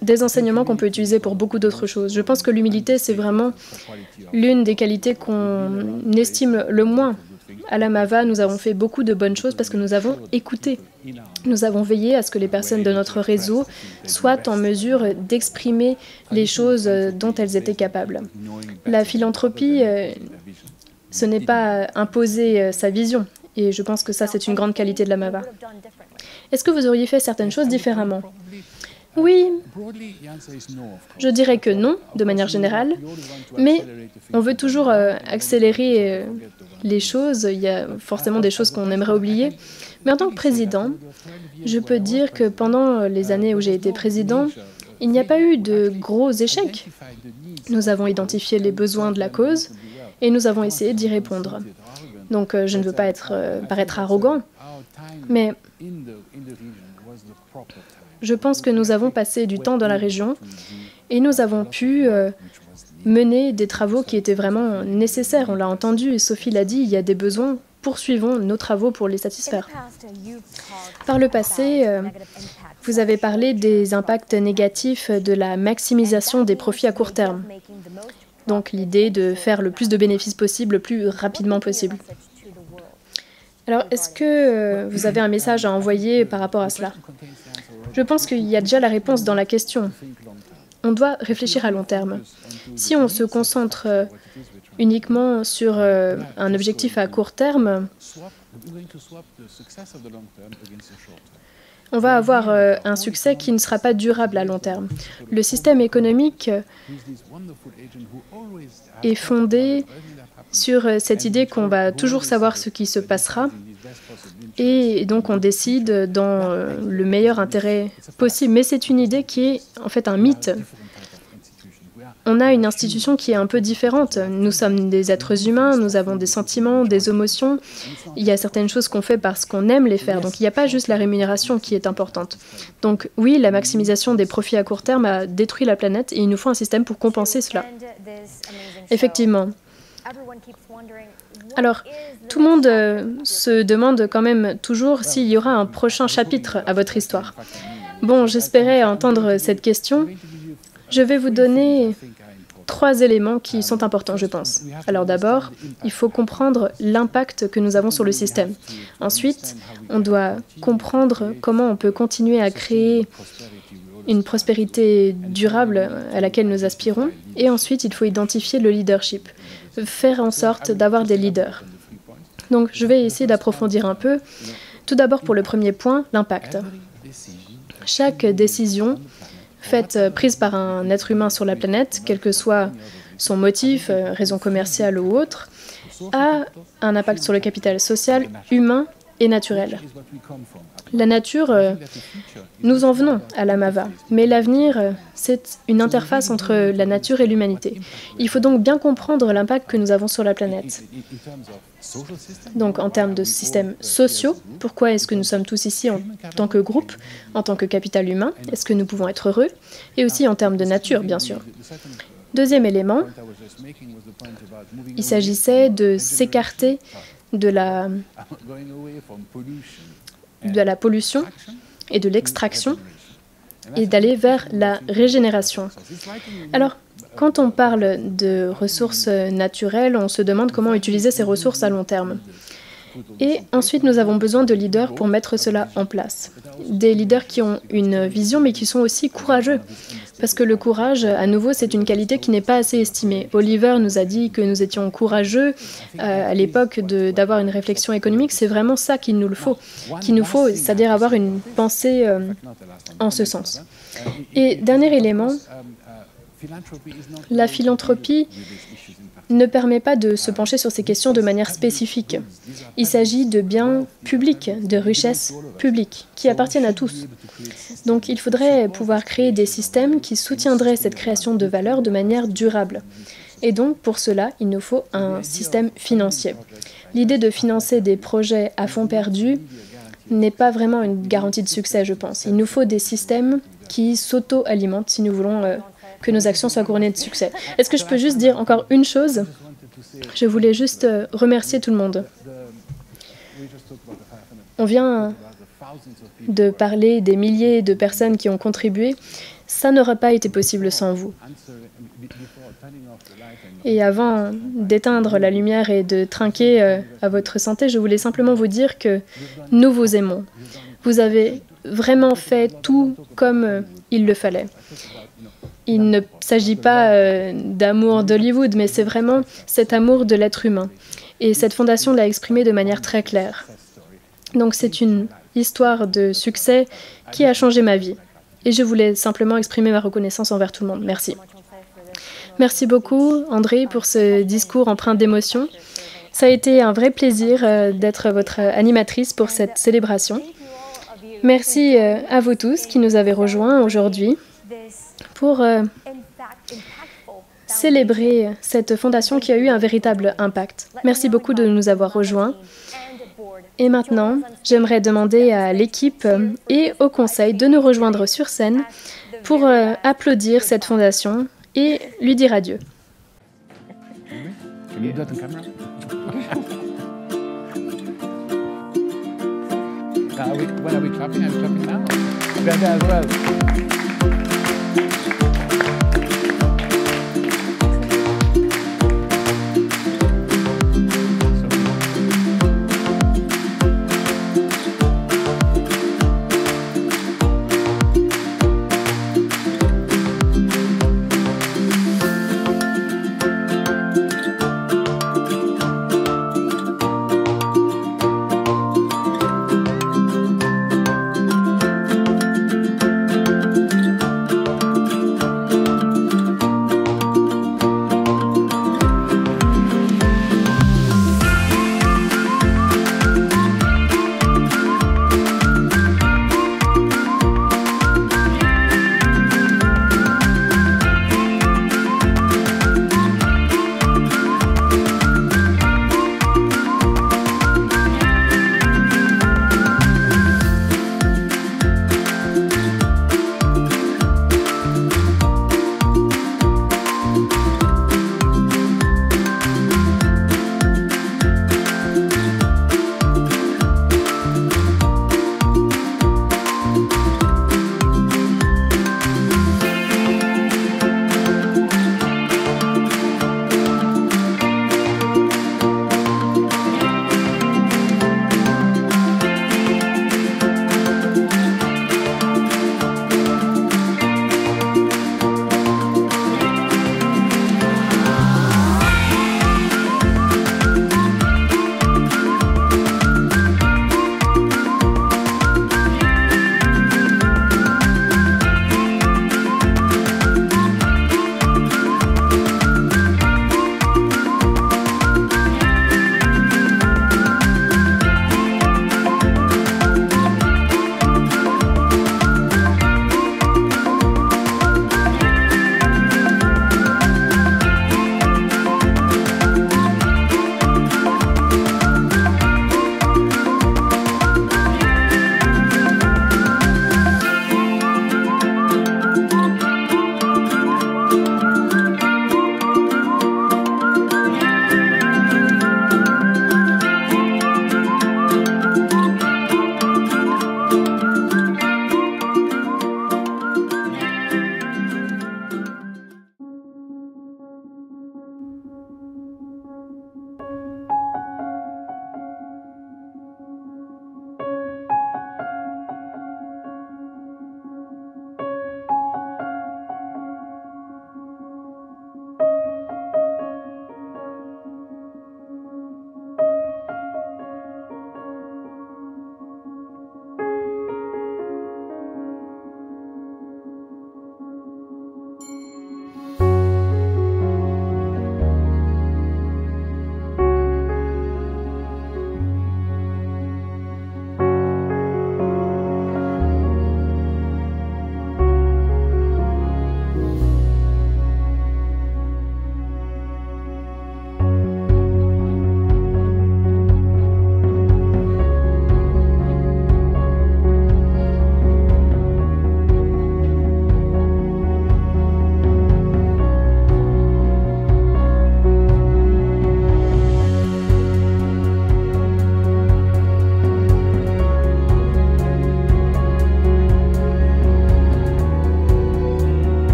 des enseignements qu'on peut utiliser pour beaucoup d'autres choses. Je pense que l'humilité, c'est vraiment l'une des qualités qu'on estime le moins. À la MAVA, nous avons fait beaucoup de bonnes choses parce que nous avons écouté. Nous avons veillé à ce que les personnes de notre réseau soient en mesure d'exprimer les choses dont elles étaient capables. La philanthropie, ce n'est pas imposer sa vision. Et je pense que ça, c'est une grande qualité de la MAVA. Est-ce que vous auriez fait certaines choses différemment ? Oui, je dirais que non, de manière générale, mais on veut toujours accélérer les choses. Il y a forcément des choses qu'on aimerait oublier. Mais en tant que président, je peux dire que pendant les années où j'ai été président, il n'y a pas eu de gros échecs. Nous avons identifié les besoins de la cause et nous avons essayé d'y répondre. Donc je ne veux pas paraître arrogant, mais je pense que nous avons passé du temps dans la région et nous avons pu mener des travaux qui étaient vraiment nécessaires. On l'a entendu et Sophie l'a dit, il y a des besoins. Poursuivons nos travaux pour les satisfaire. Par le passé, vous avez parlé des impacts négatifs de la maximisation des profits à court terme. Donc l'idée de faire le plus de bénéfices possible, le plus rapidement possible. Alors, est-ce que vous avez un message à envoyer par rapport à cela? Je pense qu'il y a déjà la réponse dans la question. On doit réfléchir à long terme. Si on se concentre uniquement sur un objectif à court terme, on va avoir un succès qui ne sera pas durable à long terme. Le système économique est fondé sur cette idée qu'on va toujours savoir ce qui se passera et donc on décide dans le meilleur intérêt possible. Mais c'est une idée qui est en fait un mythe. On a une institution qui est un peu différente. Nous sommes des êtres humains, nous avons des sentiments, des émotions. Il y a certaines choses qu'on fait parce qu'on aime les faire. Donc il n'y a pas juste la rémunération qui est importante. Donc oui, la maximisation des profits à court terme a détruit la planète et il nous faut un système pour compenser cela. Effectivement. Alors, tout le monde se demande quand même toujours s'il y aura un prochain chapitre à votre histoire. Bon, j'espérais entendre cette question. Je vais vous donner 3 éléments qui sont importants, je pense. Alors d'abord, il faut comprendre l'impact que nous avons sur le système. Ensuite, on doit comprendre comment on peut continuer à créer une prospérité durable à laquelle nous aspirons. Et ensuite, il faut identifier le leadership, faire en sorte d'avoir des leaders. Donc, je vais essayer d'approfondir un peu. Tout d'abord, pour le premier point, l'impact. Chaque décision prise par un être humain sur la planète, quel que soit son motif, raison commerciale ou autre, a un impact sur le capital social, humain et naturel. La nature, nous en venons à la MAVA, mais l'avenir, c'est une interface entre la nature et l'humanité. Il faut donc bien comprendre l'impact que nous avons sur la planète. Donc en termes de systèmes sociaux, pourquoi est-ce que nous sommes tous ici en tant que groupe, en tant que capital humain? Est-ce que nous pouvons être heureux? Et aussi en termes de nature, bien sûr. Deuxième élément, il s'agissait de s'écarter de la pollution et de l'extraction et d'aller vers la régénération. Alors, quand on parle de ressources naturelles, on se demande comment utiliser ces ressources à long terme. Et ensuite, nous avons besoin de leaders pour mettre cela en place. Des leaders qui ont une vision, mais qui sont aussi courageux. Parce que le courage, à nouveau, c'est une qualité qui n'est pas assez estimée. Oliver nous a dit que nous étions courageux à l'époque d'avoir une réflexion économique. C'est vraiment ça qu'il nous faut, c'est-à-dire avoir une pensée en ce sens. Et dernier élément, la philanthropie ne permet pas de se pencher sur ces questions de manière spécifique. Il s'agit de biens publics, de richesses publiques, qui appartiennent à tous. Donc il faudrait pouvoir créer des systèmes qui soutiendraient cette création de valeur de manière durable. Et donc pour cela, il nous faut un système financier. L'idée de financer des projets à fonds perdus n'est pas vraiment une garantie de succès, je pense. Il nous faut des systèmes qui s'auto-alimentent si nous voulons que nos actions soient couronnées de succès. Est-ce que je peux juste dire encore une chose? Je voulais juste remercier tout le monde. On vient de parler des milliers de personnes qui ont contribué. Ça n'aurait pas été possible sans vous. Et avant d'éteindre la lumière et de trinquer à votre santé, je voulais simplement vous dire que nous vous aimons. Vous avez vraiment fait tout comme il le fallait. Il ne s'agit pas d'amour d'Hollywood, mais c'est vraiment cet amour de l'être humain. Et cette fondation l'a exprimé de manière très claire. Donc c'est une histoire de succès qui a changé ma vie. Et je voulais simplement exprimer ma reconnaissance envers tout le monde. Merci. Merci beaucoup, André, pour ce discours empreint d'émotion. Ça a été un vrai plaisir d'être votre animatrice pour cette célébration. Merci à vous tous qui nous avez rejoints aujourd'hui pour célébrer cette fondation qui a eu un véritable impact. Merci beaucoup de nous avoir rejoints. Et maintenant, j'aimerais demander à l'équipe et au conseil de nous rejoindre sur scène pour applaudir cette fondation et lui dire adieu. When are we clapping? I'm clapping now.